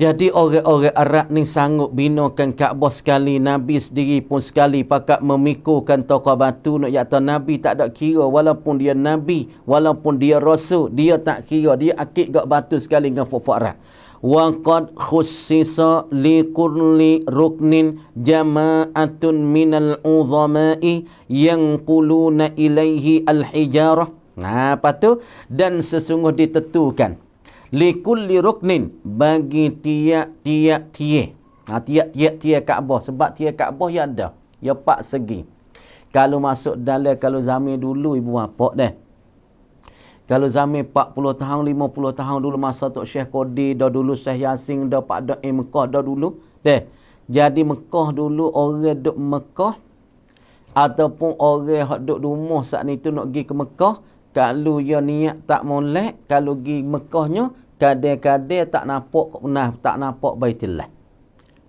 Speaker 1: Jadi orang-orang Arab ni sanggup binakan Kaabah sekali, Nabi sendiri pun sekali pakak memikulkan tokau batu. Nak kata Nabi tak ada kira, walaupun dia Nabi, walaupun dia Rasul, dia tak kira, dia akid gak batu sekali dengan fok-fok Arab. Wa qad khussisa li kulli ruknin jama'atun minal uzama'i yanquluna ilaihi al-hijarah. Apa tu? Dan sesungguh ditentukan li kulli ruknin, bagi tiap-tiap tiap Kaabah. Sebab tiap Kaabah ya ada, ya 4 segi. Kalau masuk dalam, kalau zaman dulu ibu bapa dah, Kalau zaman 40 tahun, 50 tahun dulu masa Tok Syekh Qadi, dah dulu Syekh Yasin, dah Pak Dak Mekah dah dulu. Jadi Mekah dulu orang duk Mekah ataupun orang hak duk rumah saat ni tu nak pergi ke Mekah, kalau dia niat tak molek, kalau pergi Mekahnya kadang-kadang tak nampak Baitullah.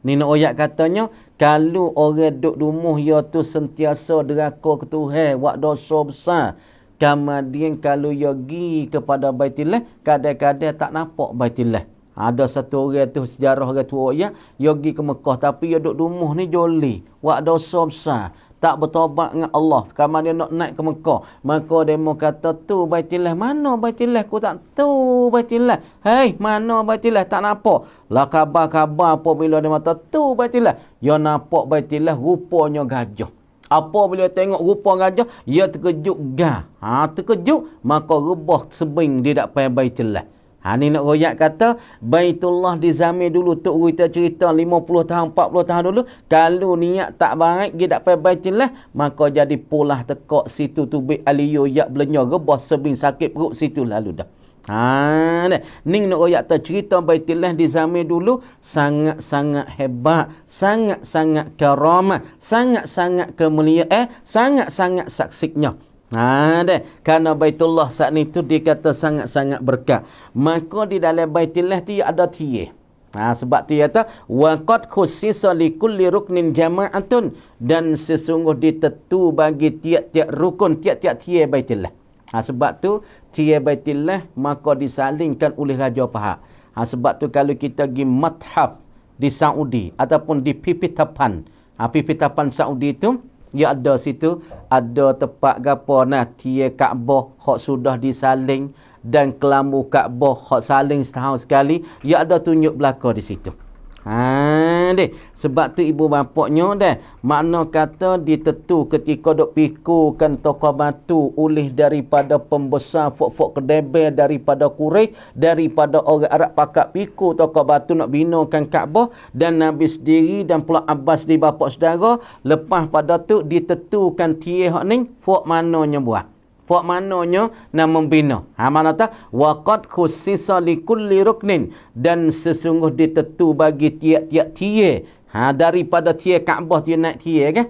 Speaker 1: Ni nak ayat katanya, kalau orang duk rumah dia tu sentiasa deraka ke Tuhan, buat dosa besar, kemudian kalau dia pergi kepada Baitullah, kadang-kadang tak nampak Baitullah. Ada satu orang tu sejarah orang tua dia pergi ke Mekah tapi dia duk rumah ni joli, buat dosa besar, tak bertaubat dengan Allah. Kamu dia nak naik ke Mekah, maka dia mau kata tu Baitullah, mana Baitullah, aku tak tahu Baitullah. Hei, mana Baitullah, tak nampak. Lah khabar-khabar apabila dia kata tu Baitullah, dia nampak Baitullah rupanya gajah. Apabila tengok rupa gajah, dia terkejut gah. Terkejut, maka rebah sebing di depan Baitullah. Ni nak royak kata, Baitullah di zaman dulu, tok kita cerita 50 tahun, 40 tahun dulu, kalau niat tak baik, dia dapat Baitullah, maka jadi pulah tekak situ tubik aliyo yak belenya, rebah sebing sakit perut situ lalu dah. Ni nak royak tu cerita Baitullah di zaman dulu, sangat-sangat hebat, sangat-sangat karamah, sangat-sangat kemuliaan, sangat-sangat saksinya. Kerana Baitullah saat ni tu dikata sangat-sangat berkah. Maka di dalam Baitullah tu ada tiye. Sebab tu kata waqad khussisa li kulli ruknin jama'atun, dan sesungguh ditentu bagi tiap-tiap rukun, tiap-tiap tiye Baitullah. Sebab tu tiye Baitullah maka disalingkan oleh Raja Fahad. Sebab tu kalau kita pergi mathaf di Saudi ataupun di Pipitapan, Pipitapan Saudi tu, ya ada situ, ada tempat gapo tiye Kaabah hak sudah disaling dan kelambu Kaabah hak saling setahun sekali, ya ada tunjuk belaka di situ. Sebab tu ibu bapaknya makna kata ditentu ketika dok pikukan toko batu oleh daripada pembesar fok-fok kedebel daripada Quraisy, daripada orang Arab pakat piku toko batu nak binakan Kaabah, dan Nabi sendiri dan pula Abbas di bapak saudara, lepas pada tu ditentukan tiye hak ni fok mananya buat. Fak mananya nak membina. Mana tak? Waqad khussisa li kulli ruknin, dan sesungguh ditentu bagi tiap-tiap tiye. Daripada tiye Kaabah dia naik tiye kan?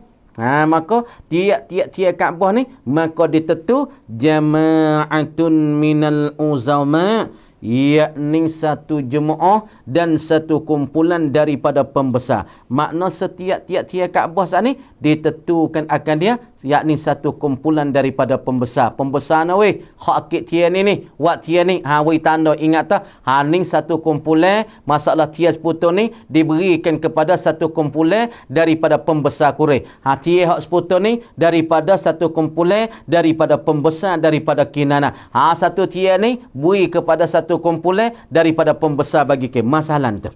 Speaker 1: Maka tiap-tiap tiye Kaabah ni maka ditentu jama'atun minal uzama, yakni satu jemaah dan satu kumpulan daripada pembesar. Makna setiap tiap-tiap Kaabah saat ni ditentukan akan dia, yakni satu kumpulan daripada pembesar. Pembesar na weh, hak akid tiya ni, wak tiya ni, weh tanda ingat tak, ni satu kumpulan, masalah tiya seputu ni diberikan kepada satu kumpulan daripada pembesar Quraisy. Tiya hak seputu ni daripada satu kumpulan daripada pembesar daripada Kinana. Satu tiya ni beri kepada satu kumpulan daripada pembesar bagi ke masalah tu.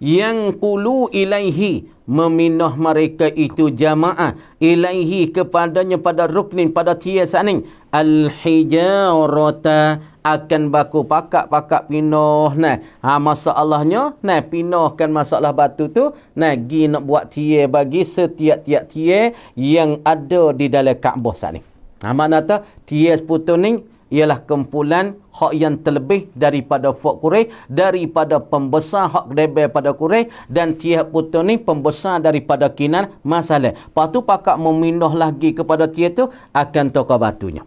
Speaker 1: Yang kulu ilaihi, meminah mereka itu jamaah, ilaihi kepadanya pada ruknin pada tiya saning, al-hijarata, akan baku pakak pinah masalahnya pinahkan masalah batu tu gi nak buat tiya bagi setiap-tiap tiya yang ada di dalam Kaabah saning. Makna tu tiya seputu ni ialah kumpulan hak yang terlebih daripada fok Quraisy, daripada pembesar hak debel pada Quraisy, dan tiap putu ni pembesar daripada Kinan masalah. Lepas tu pakak memindah lagi kepada tiap tu akan toka batunya.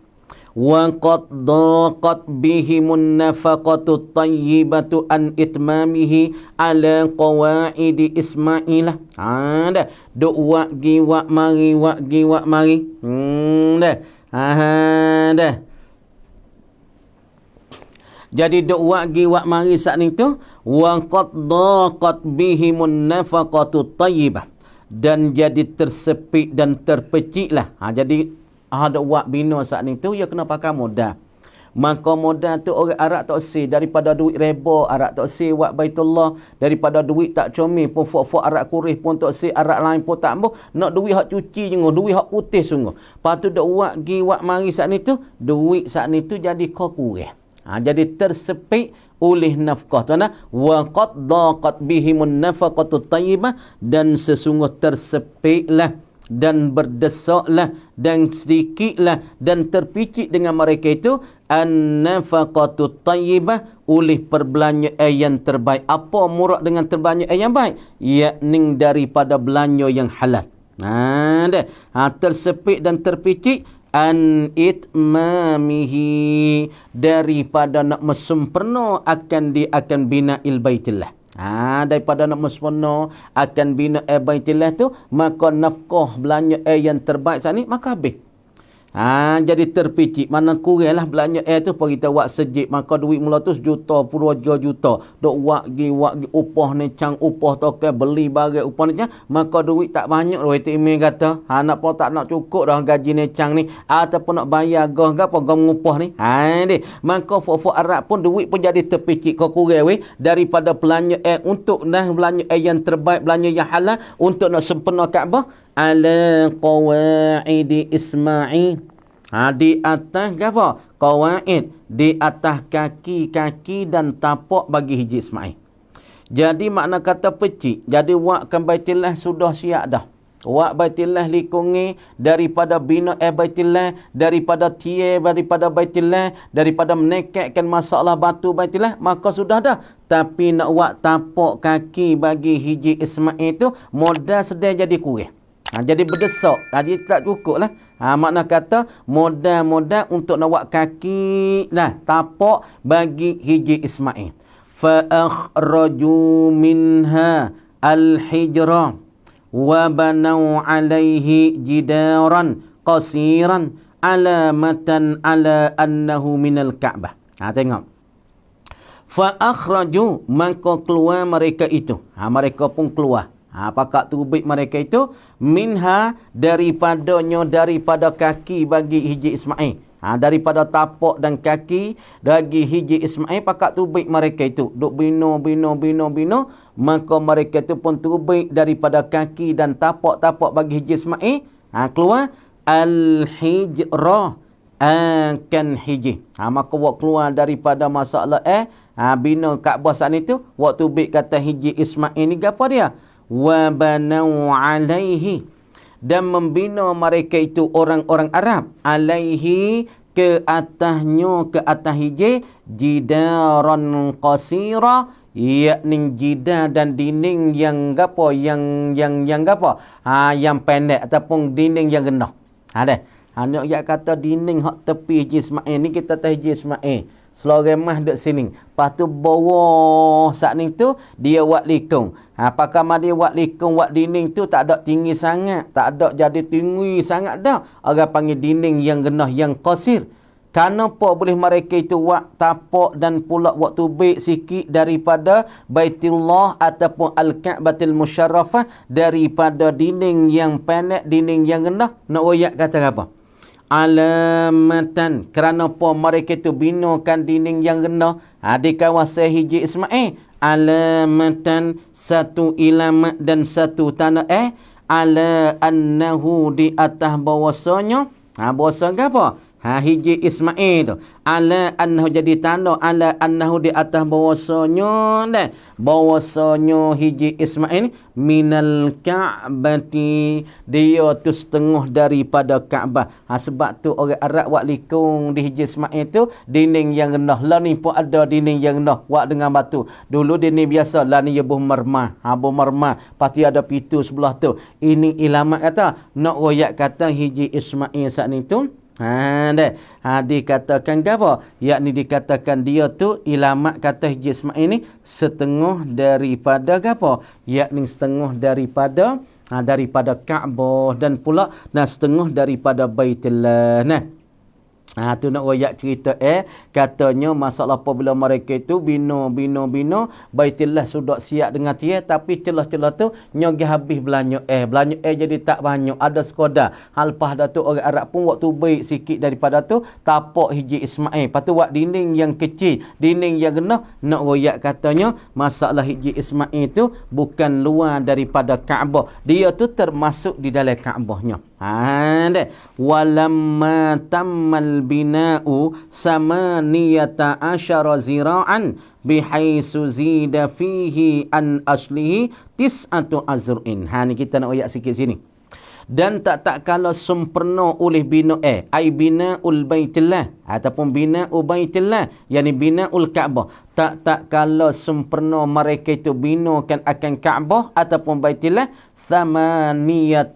Speaker 1: Wa qad daqat bihimun nafaqatu tayyibatu an itmamihi ala qawaidi Ismailah. Duk wak gi wak mari. Jadi duk wak mari saat ni tu, wa qad daqat bihimun nafaqatu tayyibah, dan jadi tersepit dan terpeciklah. Jadi ada wak bina saat ni tu, dia kena pakai modal. Maka modal tu orang Arab tak si, daripada duit reba Arab tak si wak Baitullah, daripada duit tak comel pun fok Arab Quraisy pun tak si, Arab lain pun tak ambo, nak duit hak cuci sungguh, duit hak putih sungguh. Lepas tu dak wak mari saat ni tu, duit saat ni tu jadi kurang. Jadi tersepit oleh nafkah. Tuan, wa qad daqat bihimun nafaqatu tayyibah, dan sesungguh tersepitlah dan berdesaklah dan sedikitlah dan terpicit dengan mereka itu an-nafaqatu thayyibah, oleh perbelanja yang terbaik. Apa murad dengan terbelanja yang baik? Yakni daripada belanja yang halal. Tersepit dan terpicit an itmamihi, daripada nak mesempurna akan bina'il baitillah. Daripada nak mesempurna akan bina baitillah tu, maka nafkah belanja yang terbaik saat ni maka habis. Jadi terpicit, mana kuranglah belanja tu pergi kita buat sejik, maka duit mula tu 1 juta, puluh juta. Dok wak gi upah ni cang, upah toke beli barang upah ni cang, maka duit tak banyak. Roh itu email kata, nak pun tak nak cukup dah gaji ni cang ni, ataupun nak bayar gah gapo gam upah ni. Ni maka fok Arab pun duit pun jadi terpicit, kau kurang weh daripada belanja untuk belanja yang terbaik, belanja yang halal untuk nak sempurna Kaabah ala qawaidi Ismail. Di atas apa? Qawaid, di atas kaki-kaki dan tapak bagi hiji Ismail. Jadi makna kata pecik, jadi wakkan Baitillah sudah siap dah. Wak Baitillah likungi daripada bina Baitillah, daripada tiye daripada Baitillah, daripada menekatkan masalah batu Baitillah, maka sudah dah. Tapi nak wak tapak kaki bagi hiji Ismail itu modal sedang jadi kurang. Jadi berdesak. Jadi tak cukup lah. Makna kata modal untuk nak buat kaki tapak bagi hiji Ismail. Fa akhraju minha al-hijra wa banau alaihi jidaran qasiran alamatan ala annahu minal Ka'bah. Tengok. Fa akhraju, maka keluar mereka itu. Mereka pun keluar. Pakak tubik mereka itu minha, daripada kaki bagi hiji Ismail. Daripada tapak dan kaki bagi hiji Ismail, pakak tubik mereka itu. Duk bina. Maka mereka itu pun tubik daripada kaki dan tapak bagi hiji Ismail. Keluar al-hijrah akan hiji. Maka wak keluar daripada masalah bina Kaabah saat itu. Wak tubik kata hiji Ismail ni apa dia? Wa banau alaihi, dan membina mereka itu orang-orang Arab alaihi, ke atas hiji jidaran qasira, yakni jidar dan dinding yang gapo yang pendek ataupun dinding yang rendah. Nak kata dinding hak tepi hiji Ismail ni, kita tahu hiji Ismail seloremah duduk sini. Lepas tu bawah saat ni tu dia buat likung. Apakah dia buat likung, buat dinding tu tak ada tinggi sangat, tak ada jadi tinggi sangat dah. Orang panggil dinding yang rendah, yang qasir. Kenapa boleh mereka itu buat tapak dan pula buat tubik sikit daripada Baitullah ataupun Al-Ka'batul Musyarrafah, daripada dinding yang pendek, dinding yang rendah? Nak royak kata apa? Alamatan, kerana apa mereka itu binakan dinding yang rendah di kawasan hiji Ismail. Alamatan, satu ilamat dan satu tanda ala annahu, di atas bahawasanya. Bahawasanya apa? Hiji Ismail tu. Ala annahu, jadi tanda ala annahu, di atas bahawasanya hiji Ismail minal Ka'bati, dia tu setengah daripada Kaabah. Sebab tu orang Arab buat likung di hiji Ismail tu dinding yang rendah. Lah ni pun ada dinding yang rendah buat dengan batu. Dulu dinding biasa, lah ni buh mermah. Buh mermah, pasti ada pintu sebelah tu. Ini ilamat kata, nak royak kata hiji Ismail saat ni tu. Dikatakan apa? Yakni dikatakan dia tu ilamat kata hiji Ismail ni setengah daripada apa? Yakni setengah daripada Kaabah dan pula setengah daripada Baitullah. Tu nak royak cerita katanya masalah apabila mereka itu bina Baitullah sudah siap dengan dia, tapi celah-celah tu nyogi habis belanja jadi tak banyak, ada sekadar. Lepas dah tu orang Arab pun waktu baik sikit daripada tu tapak hiji Ismail, lepas tu buat dinding yang kecil, dinding yang rendah. Nak royak katanya masalah hiji Ismail itu bukan luar daripada Kaabah, dia tu termasuk di dalam Kaabahnya. Walamma tammal bina'u samaniyata asyara zira'an bihaisu zida fihi an aslihi tis'atu azru'in. Ni kita nak royak sikit sini. dan tak kala sempurna oleh bina ai binaul baitillah ataupun binaul baitillah, yakni binaul Kaabah, tak kala sempurna mereka itu binakan akan Kaabah ataupun baitillah, 18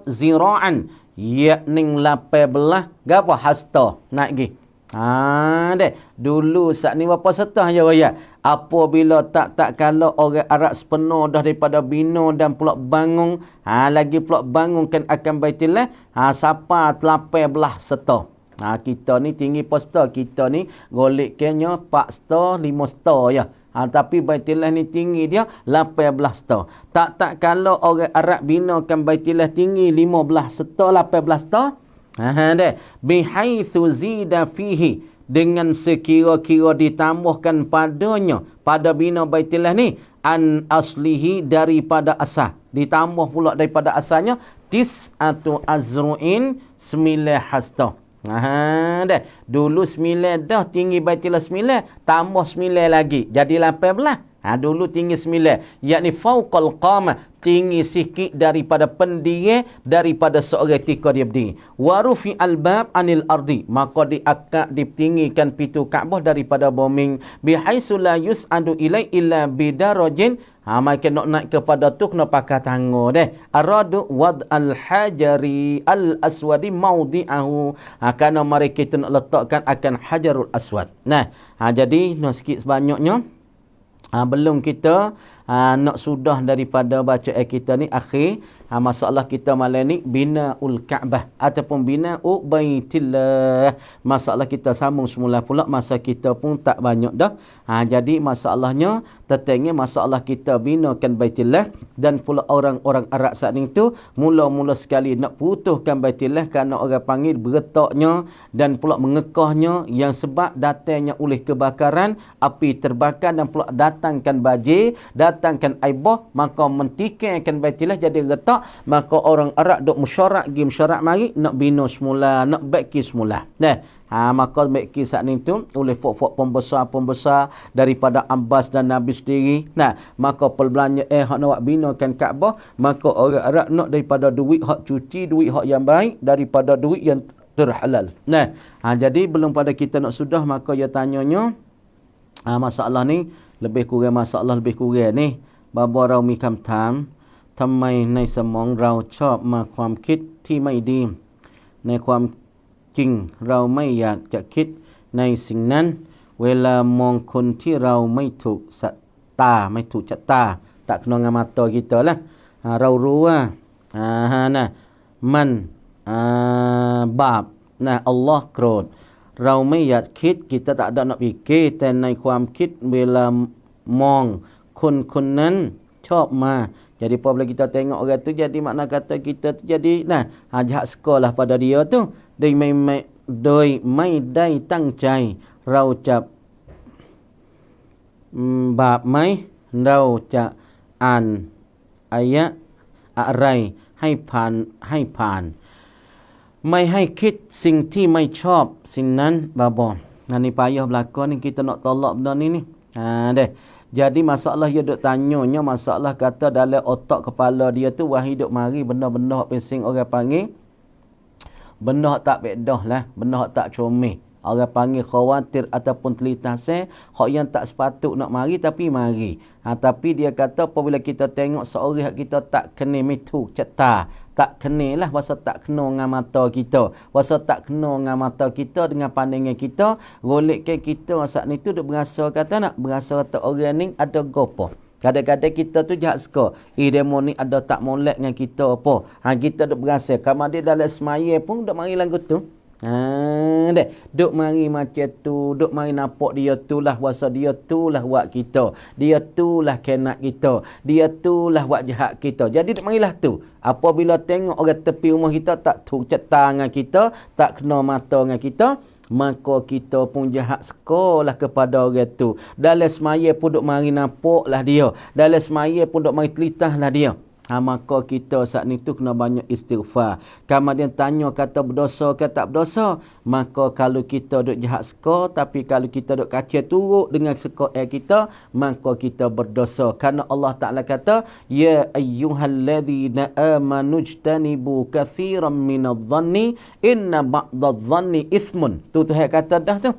Speaker 1: zira'an, yakni 18 gapo hasta nak gi. Deh dulu saat ni berapa setah je raya. Apabila tak kala orang Arab sepenuh dah daripada bina dan pula bangun, lagi pula bangunkan akan Baitillah, siapa 18 setah. Kita ni tinggi posta, kita ni golek kenya 4 setah 5 setah ya. Tapi Baitillah ni tinggi dia 18 setah. Tak kala orang Arab binakan Baitillah tinggi 15 setah 18 setah. Deh bihaitsu zida fihi, dengan sekira-kira ditambahkan padanya pada bina Baitillah ni, an aslihi, daripada asal, ditambah pula daripada asalnya, tis'atu azru'in, 9 hasta. Deh dulu 9 dah tinggi Baitillah 9, tambah 9 lagi jadi 18. Dulu tinggi 9, yakni fauqal qamah, tinggi sikit daripada pendiri, daripada seorang ketika dia berdiri. Warufi albab anil ardi, maka diangkat ditinggikan pintu Kaabah daripada bumi, bihaitsu la yus'adu ilai illa bidarajin. Mereka nak naik kepada tu kena pakai tangga deh. Aradu wad al-hajari al-aswadi maudi'ahu. Kerana mereka itu nak letakkan akan hajarul aswad. Jadi nak sikit sebanyaknya. Belum kita nak sudah daripada baca kita ni akhir. Masalah kita malam ni binaul Kaabah ataupun binaul Baitillah. Masalah kita sambung semula pula, masa kita pun tak banyak dah. Jadi masalahnya tetangnya masalah kita binakan Baitillah, dan pula orang-orang Arab saat itu mula-mula sekali nak putuskan Baitillah kerana orang panggil beretaknya dan pula mengekahnya, yang sebab datangnya oleh kebakaran, api terbakar dan pula datangkan banjir, datangkan aibah, maka mentikaikan Baitillah jadi retak. Maka orang Arab duk musyarak mari nak bina semula, nak baiki semula. Maka baiki saat ni tu oleh fok-fok pembesar daripada Abbas dan Nabi sendiri. Maka pelbelanja hak nak binakan Kaabah, maka orang Arab nak daripada duit hak cuci, duit hak yang baik, daripada duit yang terhalal. Jadi belum pada kita nak sudah, maka dia tanyanya masalah ni lebih kurang ni babaเรามีคำถามทำไมในสมองเราชอบมาความคิดที่ไม่ดีในความจริงเราไม่อยากจะคิดในสิ่งนั้นเวลามองคนที่เราไม่ถูกชะตาtak kena dengan mata kita lah. เรารู้ว่ามันบาปอัลลอฮ์โกรธเราไม่อยากคิด kita tak ada nak fikir แต่ในความคิดเวลามองคนนั้นชอบมา jadi apabila kita tengok orang tu, jadi makna kata kita tu jadi jahat sekolah pada dia tu. Diaไม่ได้ตั้งใจเราจะบาปไหมเราจะอ่านอายะอะไรให้ผ่านไม่ให้คิดสิ่งที่ไม่ชอบสิ่งนั้นบานี่payah berlaku ni, kita nak tolak benda ni. Deh. Jadi masalah dia duk tanyanya, masalah kata dalam otak kepala dia tu wahai duk mari benda-benda hak pesing orang panggil benda hak tak bedah lah, benda hak tak comel. Orang panggil khawatir ataupun telitase, hak yang tak sepatut nak mari tapi mari. Tapi dia kata apabila kita tengok seorang kita tak kena mitu ceta, tak kena lah, wasa tak kena dengan mata kita, wasa tak kena dengan mata kita dengan pandangan kita, golek ke kita saat ni tu duk berasa kata orang ni ada gopo. Kadang-kadang kita tu jahat suka. Demo ni ada tak molek dengan kita apa. Kita duk berasa. Kalau dia dalam semaya pun duk mari lagu tu. Duk mari macam tu. Duk mari nampak dia tu lah. Wasa dia tu lah buat kita. Dia tu lah kenak kita. Dia tu lah buat jahat kita. Jadi duk marilah tu. Apabila tengok orang tepi rumah kita tak tu cetar dengan kita, tak kena mata dengan kita, maka kita pun jahat sekolah kepada orang tu. Dalam semaya pun duk mari nampak lah dia. Dalam semaya pun duk mari telitah lah dia. Maka kita saat ni tu kena banyak istighfar. Kemudian tanya kata berdosa ke tak berdosa. Maka kalau kita duk jahat seka, tapi kalau kita duk kacau turut dengan seka kita, maka kita berdosa. Kerana Allah Ta'ala kata, Ya ayyuhalladzina amanu jtanibu kathiran minadh-dhanni inna ba'dadh-dhanni ithmun. Tu Tuhan kata dah tu.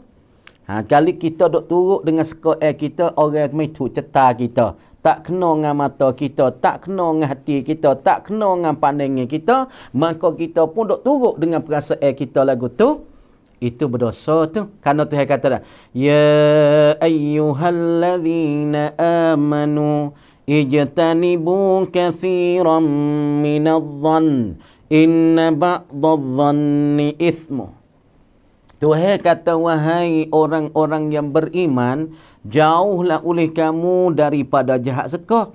Speaker 1: Kali kita duk turut dengan seka kita, orang itu cetar kita. Tak kena dengan mata kita, tak kena dengan hati kita, tak kena dengan pandangan kita, maka kita pun duk turut dengan perasaan kita lagu tu. Itu berdosa tu. Kerana Tuhan kata dah, Ya ayyuhalladzina amanu ijtanibu kathiran minadh-dhann inna ba'dadh-dhanni ithmu. Tuhan kata, wahai orang-orang yang beriman, jauhlah oleh kamu daripada jahat seka.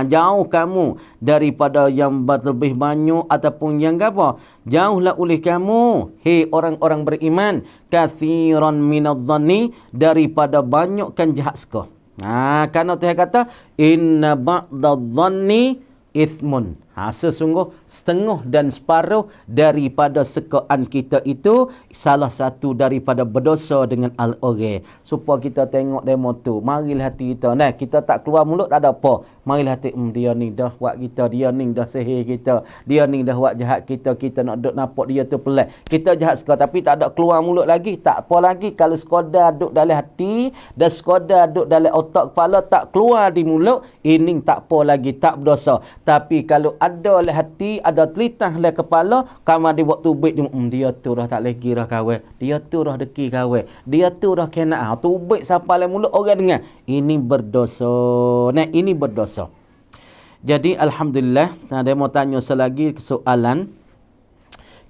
Speaker 1: Jauh kamu daripada yang berlebih banyak ataupun yang apa. Jauhlah oleh kamu, hei orang-orang beriman, kathiran minadh-dhanni, daripada banyakkan jahat seka. Kerana Tuhan kata, inna ba'dadh-dhanni ithmun. Sesungguh setengah dan separuh daripada sekaan kita itu salah satu daripada berdosa dengan al-orang. Supaya kita tengok demo tu. Marilah hati kita. Nah, kita tak keluar mulut tak ada apa. Marilah hati, dia ni dah buat kita, dia ni dah sihir kita, dia ni dah buat jahat kita, kita nak duk nampak dia tu pelik. Kita jahat sekali tapi tak ada keluar mulut lagi. Tak apa lagi kalau sekadar duk dalam hati dan sekadar duk dalam otak kepala tak keluar di mulut, ini tak apa lagi, tak berdosa. Tapi kalau ada oleh hati, ada telitah oleh kepala, kamu dia buat tubik, dia tu dah tak lagi dah kahwin, dia tu dah deki kahwin, dia tu dah kena tubik sampai oleh mulut orang dengar. Ini berdosa. Nah, ini berdosa. Jadi alhamdulillah, ada mau tanya selagi soalan.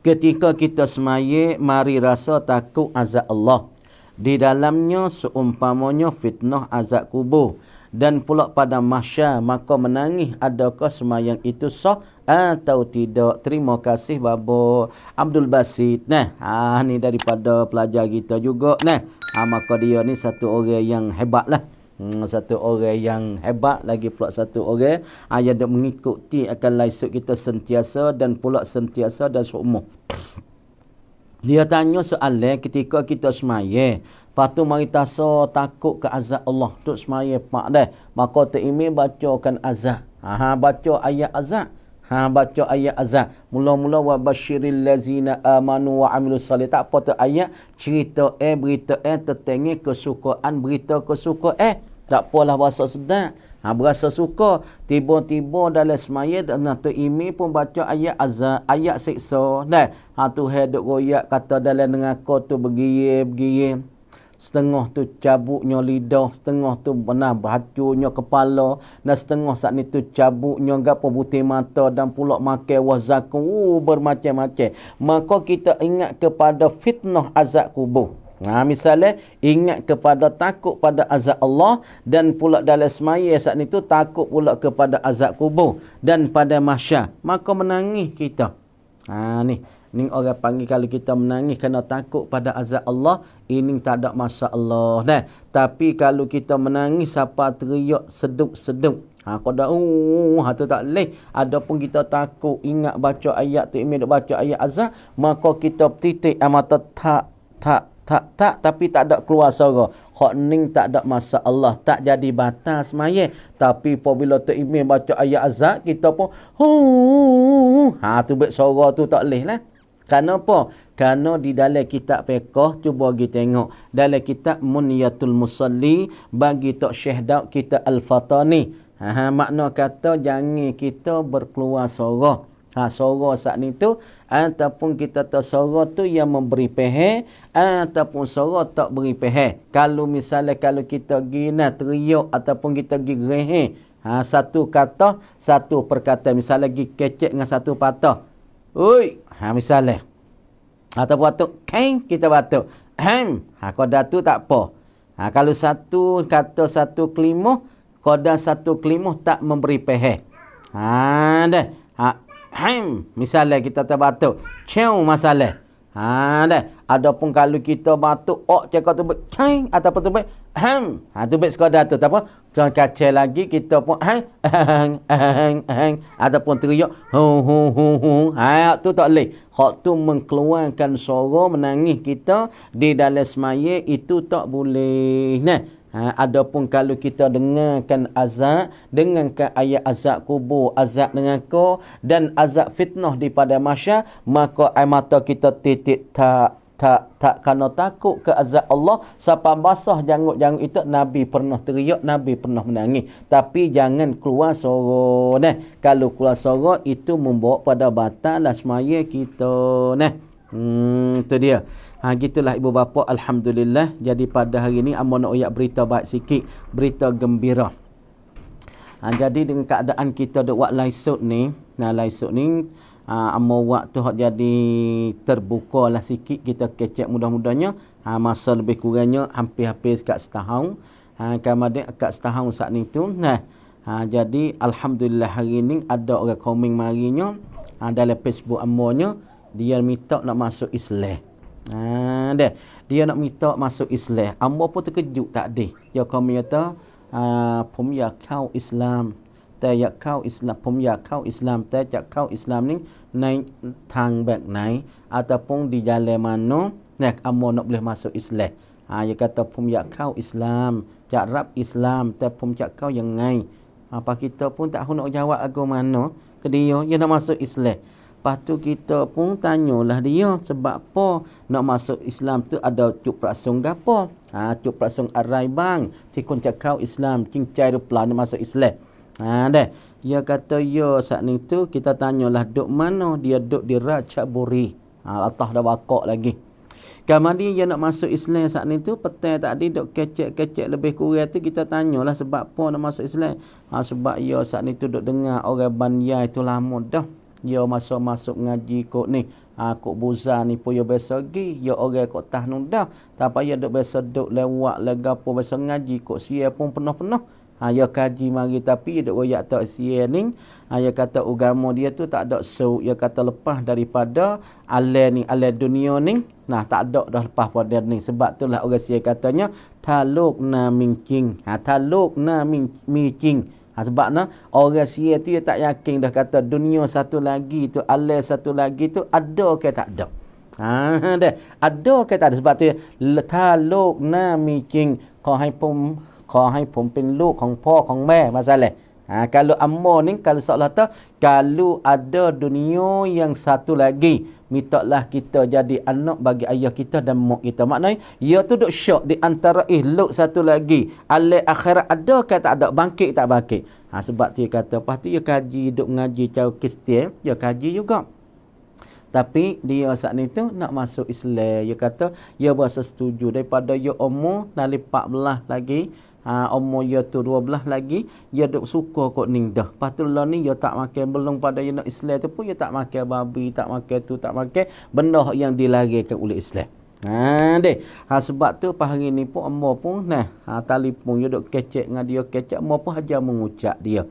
Speaker 1: Ketika kita semaya, mari rasa takut azab Allah. Di dalamnya seumpamanya fitnah azab kubur. Dan pula pada mahsyar, maka menangis, adakah semayang itu sah atau tidak? Terima kasih Babo Abdul Basit. Nah, ni daripada pelajar kita juga. Nah, maka dia ni satu orang yang hebat lah. Satu orang yang hebat, lagi pula satu orang yang dok mengikuti akan laisuk kita sentiasa dan pula sentiasa dan seumur. Dia tanya soalan ketika kita semaya, patu mari tasa takut ke azab Allah. Tuk semaya pak dah. Maka tu imi bacakan azab. Baca ayat azab. Baca ayat azab. Mula-mula wa basyiril lazina amanu wa amilus salih. Tak apa tu ayat cerita berita tertengi kesukaan, berita kesukaan. Tak apalah bahasa sedap. Berasa suka. Tiba-tiba dalam semaya dan tu imi pun baca ayat azab, ayat siksa. Dah. Tuhan duk royak kata dalam neraka tu bergiyir-bergiyir. Setengah tu cabuknya lidah, setengah tu benar bacurnya kepala, dan setengah saat ni tu cabuknya gapo butir mata dan pula makan wazaku bermacam-macam. Maka kita ingat kepada fitnah azab kubur. Misalnya ingat kepada takut pada azab Allah dan pula dalam semaya saat ni tu takut pula kepada azab kubur dan pada mahsyar, maka menangis kita. Ni orang panggil kalau kita menangis kerana takut pada azab Allah, ini tak ada masalah dah. Tapi kalau kita menangis siapa teriak sedup-sedup, kau dah tu tak leh. Adapun kita takut ingat baca ayat tu, imej baca ayat azab, maka kita titik mata tak tapi tak ada keluar suara. Hak ning tak ada masalah, tak jadi batal semaya. Tapi apabila tu imej baca ayat azab, kita pun tu bet suara tu tak leh lah. Kenapa? Kerana di dalam kitab fiqh, cuba kita tengok. Dalam kitab Munyatul Musalli, bagi Tok Syekh Daud, kita Al-Fatani. Makna kata, jangan kita berkeluar suara. Suara saat ni tu, ataupun kita tahu suara tu yang memberi pehe, ataupun suara tak beri pehe. Kalau misalnya, kalau kita gina teriak, ataupun kita pergi gerehe, satu kata, satu perkataan. Misalnya, pergi kecek dengan satu patah. Oi, misalnya. Atau batuk, keng, kita batuk. Koda tu tak apa. Kalau satu kata satu kelimah, koda satu kelimah tak memberi pehe. Dah. Misalnya kita terbatuk. Cium masalah. Dah. Adapun kalau kita batuk, cakap tu baik, keng, ataupun tu baik, tu baik sekadar tu. Tak apa. Dan kacau lagi kita pun ataupun teriak hu. Tu tak boleh. Hak tu mengeluarkan suara menangis kita di dalam semaya itu tak boleh. Nah, adapun kalau kita dengarkan azab, dengarkan ayat azab kubur, azab neraka dan azab fitnah di pada masyar, maka air mata kita titik tak kena takut ke azab Allah sampai basah janggut-janggut itu. Nabi pernah teriak, Nabi pernah menangis, tapi jangan keluar suara. Nah, kalau keluar suara itu membawa pada batal semaya kita. Nah, tu dia. Gitulah ibu bapa, alhamdulillah. Jadi pada hari ni amun nak uyak berita baik sikit, berita gembira. Jadi dengan keadaan kita duk buat laisut ni, laisut ni amun waktu hak jadi terbuka lah sikit, kita kecek mudah-mudahnya masa lebih kurangnya hampir-hampir kat setahun. Kemudian kat setahun saat ni tu. Jadi alhamdulillah hari ni ada orang komen marinya dalam Facebook amonya, dia minta nak masuk Islam. Dia nak minta masuk Islam. Ambo pun terkejut tak ada. Dia komen kata, "Pom ya kau Islam." Ta ya kau Islam, pom ya kau Islam, ta cak kau Islam ni naik tang back naik ataupun di jalan mana nak ambo nak boleh masuk Islam. Dia kata pom ya kau Islam, cak rap Islam, ta pom cak kau yang ngai. Apa kita pun tak nak jawab agama mana ke dia nak masuk Islam. Lepas tu kita pun tanyalah dia sebab apa nak masuk Islam tu, ada cuk prasung gapo. Cuk prasung arai bang, tikun cak kau Islam, cincai rupla nak masuk Islam. Dia kata ya saat ni tu kita tanyalah duk mana, dia duk di Ratchaburi. Atas dah bakak lagi. Kemudian dia nak masuk Islam saat ni tu, petang tadi duk kecek-kecek lebih kurang tu kita tanyalah sebab apa nak masuk Islam. Sebab ya saat ni tu duk dengar orang Banyai tu lama dah. Dia masuk ngaji kok ni. Kok buza ni pun dia biasa pergi. Dia orang kok tahun dah. Tak payah duk biasa duk lewat legapo biasa ngaji kok sia pun penuh-penuh. Dia kaji mari tapi dia duk royak tak sia ni. Dia kata agama dia tu tak ada suuk. Dia kata lepas daripada alam ni, alam dunia ni. Tak ada dah lepas pada ni. Sebab itulah orang sia katanya taluk na mincing. Taluk na mincing. Sebab orang sia tu dia tak yakin dah kata dunia satu lagi tu, alam satu lagi tu ada ke tak ada. Ada ke tak ada. Sebab tu taluk na mincing. Kau hai pom pen luk kong po kong me masalah. Kalau ammo ni kalau seolah tu kalau ada dunia yang satu lagi, mintalah kita jadi anak bagi ayah kita dan mak kita. Maknanya ia tu duk syok di antara luk satu lagi. Alam akhirat ada ke tak ada, bangkit tak bangkit. Sebab dia kata lepas tu dia kaji duk ngaji cara Kristian, dia kaji juga. Tapi dia saat ni tu nak masuk Islam. Dia kata dia berasa setuju daripada dia umur nali 14 lagi. Umur dia tu 12 lagi, dia duk suka kok ni dah. Lepas tu lah ni dia tak makan belum pada dia nak Islam tu pun dia tak makan babi, tak makan tu, tak makan benda yang dilarangkan oleh Islam. Sebab tu pas hari ni pun umur pun telefon dia duk kecek dengan dia, kecek umur pun hajar mengucap dia.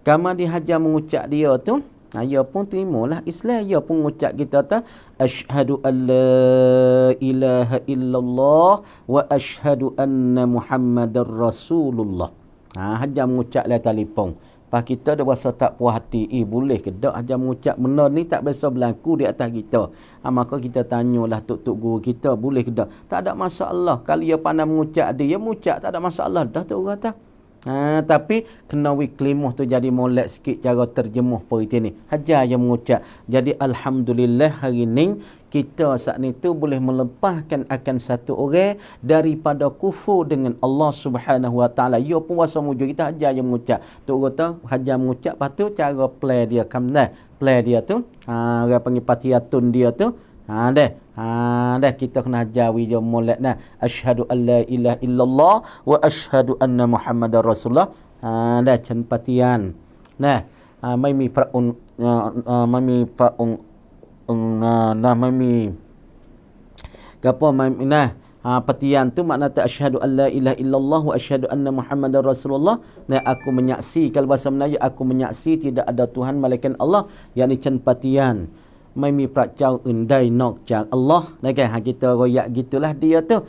Speaker 1: Kama dia hajar mengucap dia tu, dia pun terimalah Islam. Dia pun ucap kita tu asyhadu an la ilaha illallah wa asyhadu anna Muhammadar Rasulullah. Hajar mengucap lah telefon. Pas kita dah rasa tak puas hati, boleh ke tak hajar mengucap benda ni tak biasa berlaku di atas kita. Maka kita tanyalah tok-tok guru kita, boleh ke tak? Tak ada masalah. Kalau dia pandai mengucap dia mengucap tak ada masalah dah tu orang kata. Tapi kena kelimah tu jadi molek sikit cara terjemuh periti ni. Hajar yang mengucap. Jadi alhamdulillah hari ni kita saat ni tu boleh melepaskan akan satu orang daripada kufur dengan Allah Subhanahu Wa Taala. Ia pun wasa mujur kita hajar yang mengucap. Tu kata hajar mengucap, lepas tu cara play dia play dia tu. Orang panggil patiyatun dia tu. Dah kita kena ajawi je molek asyhadu an la ilaha illallah wa asyhadu anna Muhammadar Rasulullah. Dah cenpatian. Mai mi praun mai praun mai mi gapo mai patian tu makna ta asyhadu an la ilaha illallah wa asyhadu anna Muhammadar Rasulullah. Aku menyaksi, kalau bahasa Melayu aku menyaksi tidak ada Tuhan melainkan Allah, yakni cenpatian. Mai mi prakcau undai nok cak Allah. Kita royak gitulah dia tu.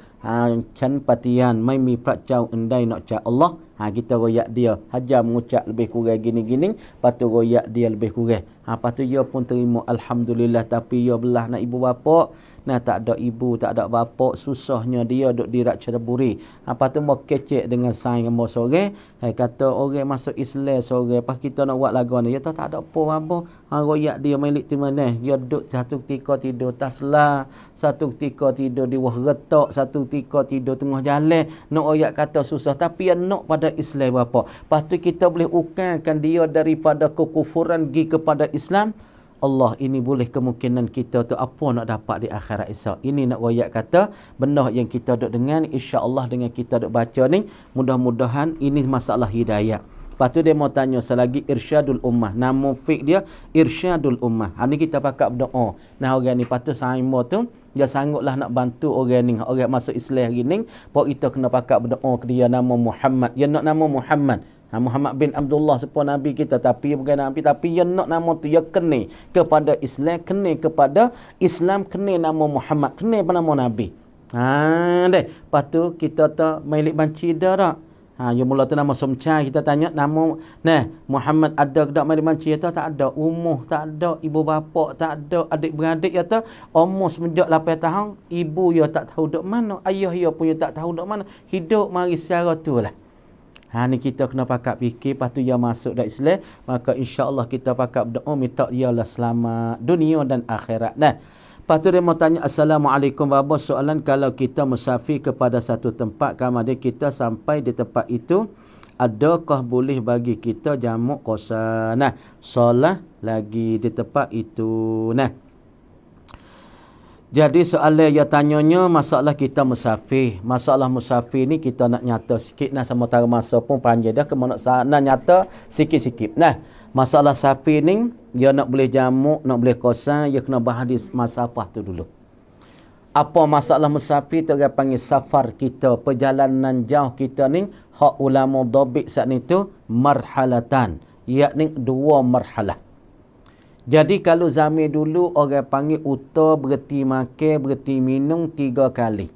Speaker 1: chan patian mai mi prakcau endai nak cak Allah. Kita royak dia. Hajar mengucap lebih kurang gini-gini. Lepas tu royak dia lebih kurang. Lepas tu dia pun terima Alhamdulillah. Tapi dia belah nak ibu bapa. Nah, tak ada ibu, tak ada bapa. Susahnya dia duduk di rak cerburi. Lepas tu mau kecek dengan saing mau sore. Kata orang masuk Islam sore. Lepas kita nak buat lagu ni. Dia tak ada apa-apa. Royak dia milik di mana. Dia duduk satu ketika tidur taslah. Satu ketika tidur di bawah retak. Satu ketika tidur tengah jalan. Nak royak kata susah. Tapi dia nak pada Islam apa. Lepas tu kita boleh ukarkan dia daripada kekufuran pergi kepada Islam. Allah, ini boleh kemungkinan kita tu apa nak dapat di akhirat esok. Ini nak royak kata benda yang kita duk dengan, insya-Allah dengan kita duk baca ni, mudah-mudahan ini masalah hidayah. Lepas tu dia mau tanya selagi irsyadul ummah. Nama fiqh dia irsyadul ummah. Ni kita pakai berdoa. Nah orang ni patut saimo tu dia sangguplah nak bantu orang ni, orang masuk Islam hari ni, pok kita kena pakai berdoa ke dia nama Muhammad. Dia nak nama Muhammad. Muhammad bin Abdullah sepuluh Nabi kita, tapi bukan Nabi, tapi dia nak nama tu, dia kena kepada Islam, kena kepada Islam, kena nama Muhammad, kena nama Nabi. Deh. Lepas tu kita tu milik banci dah tak? Yang mula tu nama Somcai, kita tanya nama, Muhammad ada ke tak milik banci? Dia tak ada, umuh tak ada, ibu bapa tak ada, adik-beradik dia tu, umur semenjak 8 tahun, ibu dia tak tahu duk mana, ayah dia pun dia tak tahu duk mana, hidup mari secara tu lah. Ni kita kena pakat fikir, lepas tu dia masuk dalam Islam, maka insya-Allah kita pakat berdoa minta dia lah selamat dunia dan akhirat. Lepas tu dia mau tanya, Assalamualaikum Baba, soalan kalau kita musafir kepada satu tempat, kemudian kita sampai di tempat itu, adakah boleh bagi kita jamak qasar? Solat lagi di tempat itu. Jadi soalan dia tanyanya masalah kita musafir. Masalah musafir ni kita nak nyata sikit sementara masa pun panjang dah, kemana nak nyata sikit-sikit. Masalah safir ni dia nak boleh jamak, nak boleh qasar, dia kena bahas masafah tu dulu. Apa masalah musafir tu, dia panggil safar kita, perjalanan jauh kita ni, hak ulama dhabit saat ni tu marhalatan, yakni 2 marhalah. Jadi kalau zaman dulu orang panggil uta berhenti makan, berhenti minum 3 kali.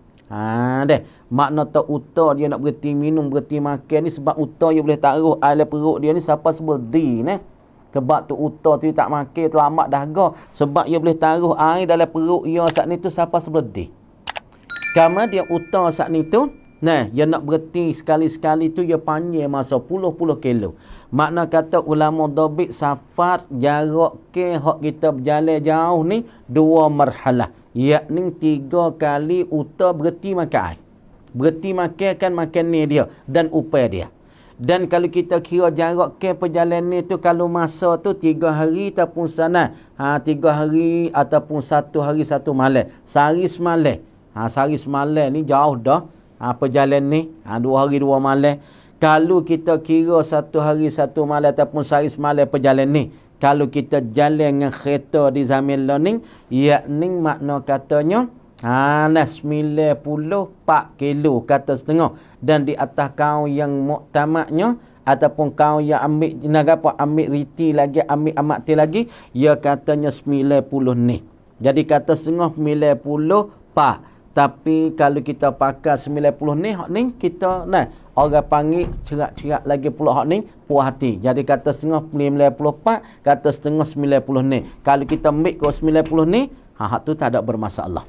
Speaker 1: Makna tak uta dia nak berhenti minum, berhenti makan ni sebab uta dia boleh taruh air perut dia ni siapa seberdi Sebab tu uta tu tak makan terlambat dahaga sebab dia boleh taruh air dalam perut dia saat ni tu siapa seberdi. Kama dia uta saat ni tu, dia nak berhenti sekali-sekali tu dia panjang masa puluh-puluh kilo. Makna kata ulama dhabit safar jarak ke hak kita berjalan jauh ni 2 marhalah. Yakni 3 kali uta berhenti makan air. Berhenti makan kan makan ni dia dan upaya dia. Dan kalau kita kira jarak ke perjalanan tu, kalau masa tu 3 hari ataupun sana, 3 hari ataupun 1 hari 1 malam. Sehari semalam. Sehari semalam ni jauh dah. Perjalanan ni 2 hari 2 malam. Kalau kita kira 1 hari 1 malam ataupun sehari semalam perjalanan ni, kalau kita jalan dengan kereta di zaman learning, yakni makna katanya 94 kilo kata setengah. Dan di atas kau yang muktamadnya ataupun kau yang ambil riti lagi, ambil amati lagi, ia katanya 90 ni. Jadi kata setengah 94. Tapi kalau kita pakai 90 ni, hak ni kita orang panggil cerak-cerak lagi pula hak ni puas hati. Jadi kata setengah 94, kata setengah 90 ni. Kalau kita ambil ke 90 ni, hak tu tak ada bermasalah.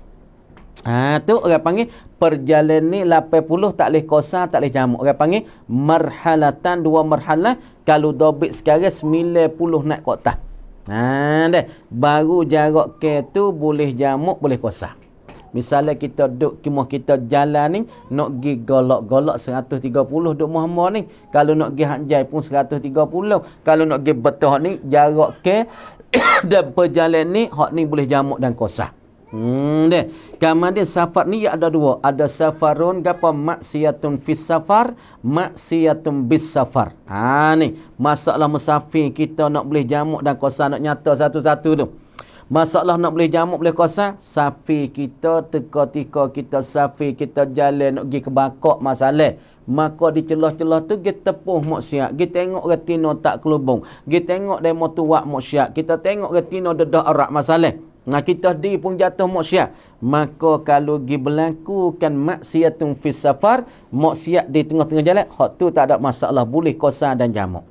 Speaker 1: Tu orang panggil perjalanan ni 80 tak boleh qasar, tak boleh jamak. Orang panggil marhalatan, 2 marhalah. Kalau dhabit sekarang 90 nak ke atas. Baru jarak ke tu boleh jamak, boleh qasar. Misalnya kita duduk kimah kita jalan ni, nak pergi golok-golok 130 duk Muhammad ni. Kalau nak pergi Hanjai pun 130. Kalau nak pergi Betah ni, jarak ke dan perjalanan ni, hak ni boleh jamak dan qasar. Kemudian safar ni ada 2. Ada safarun gapa maksiatun fis safar, maksiatun bis safar. Ni masalah musafir kita nak boleh jamak dan qasar, nak nyata satu-satu tu. Masalah nak boleh jamak boleh qasar, safir kita teka-teka kita safir kita jalan nak pergi ke Bakok masalah. Maka di celah-celah tu kita tepuh maksiat. Kita tengok retina tak kelubung. Kita tengok demo tuak maksiat. Kita tengok retina dedah arak masalah. kita di pun jatuh maksiat. Maka kalau gi berlakukan maksiatun fis safar, maksiat di tengah-tengah jalan, hak tu tak ada masalah, boleh qasar dan jamak.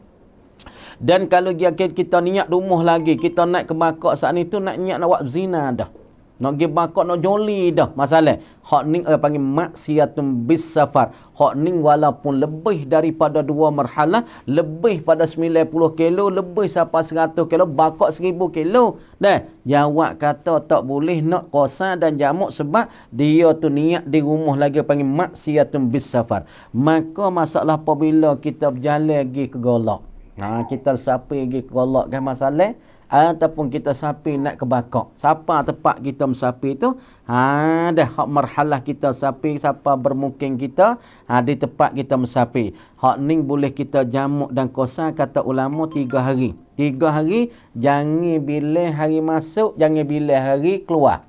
Speaker 1: Dan kalau kita niat rumah lagi, kita naik ke Bakak saat ni tu nak niat nak buat zina dah. Nak pergi Bakak, nak joli dah. Masalah, hak ni panggil maksiatun bis safar. Hak ni walaupun lebih daripada 2 marhalah, lebih pada 90 kilo, lebih sampai 100 kilo, Bakak 1000 kilo. Dah, jawab kata tak boleh nak qasar dan jamak sebab dia tu niat di rumah lagi panggil maksiatun bis safar. Maka masalah apabila kita berjalan pergi ke Golak. Kita sapi pergi ke Golak kan masalah, ataupun kita sapi nak ke Bakak. Siapa tempat kita mensapi tu, dah hak marhalah kita sapi, siapa bermukim kita, di tempat kita mensapi. Hak ni boleh kita jamak dan qasar kata ulama 3 hari. 3 hari, jangan bila hari masuk, jangan bila hari keluar.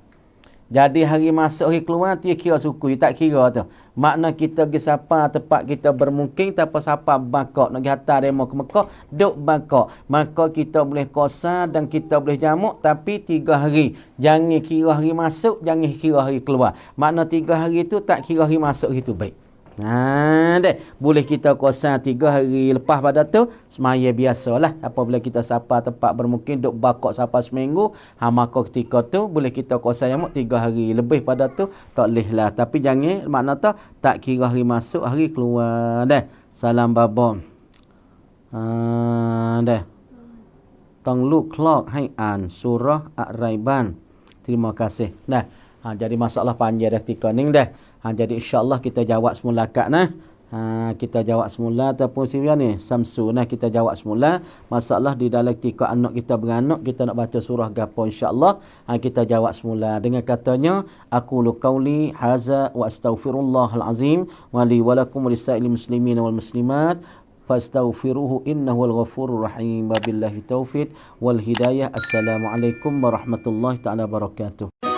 Speaker 1: Jadi hari masuk, hari keluar, dia kira suku, dia tak kira tu. Makna kita pergi sapa tempat kita bermukim, tanpa sapa Bakak, nak pergi hantar demo ke Mekah, duk Bakak. Maka kita boleh qasar dan kita boleh jamak, tapi 3 hari. Jangan kira hari masuk, jangan kira hari keluar. Makna 3 hari tu tak kira hari masuk, itu baik. Boleh kita qasar 3 hari lepas pada tu, semaya biasalah. Apabila kita sapa tempat bermukim, duk Bakak sapa seminggu, maka ketika tu boleh kita qasar jamak 3 hari. Lebih pada tu tak boleh lah. Tapi jangan makna tak kira hari masuk, hari keluar. Salam baba. Tong lu clock hai an surah Ar-Raiban. Terima kasih. Jadi masalah panjang dah tika ni dah. Jadi insya-Allah kita jawab semula kak nah. Kita jawab semula ataupun sini ni Samsu nah, kita jawab semula masalah di dalam ketika anak kita beranak, kita nak baca surah gapo insya-Allah. Kita jawab semula dengan katanya aqulu qauli haza wa astaghfirullahal azim wa li wa lakum wa lisa'il muslimin wal muslimat fastaghfiruhu innahu al-ghafurur rahim. Wabillahi taufiq wal hidayah. Assalamualaikum warahmatullahi taala wabarakatuh.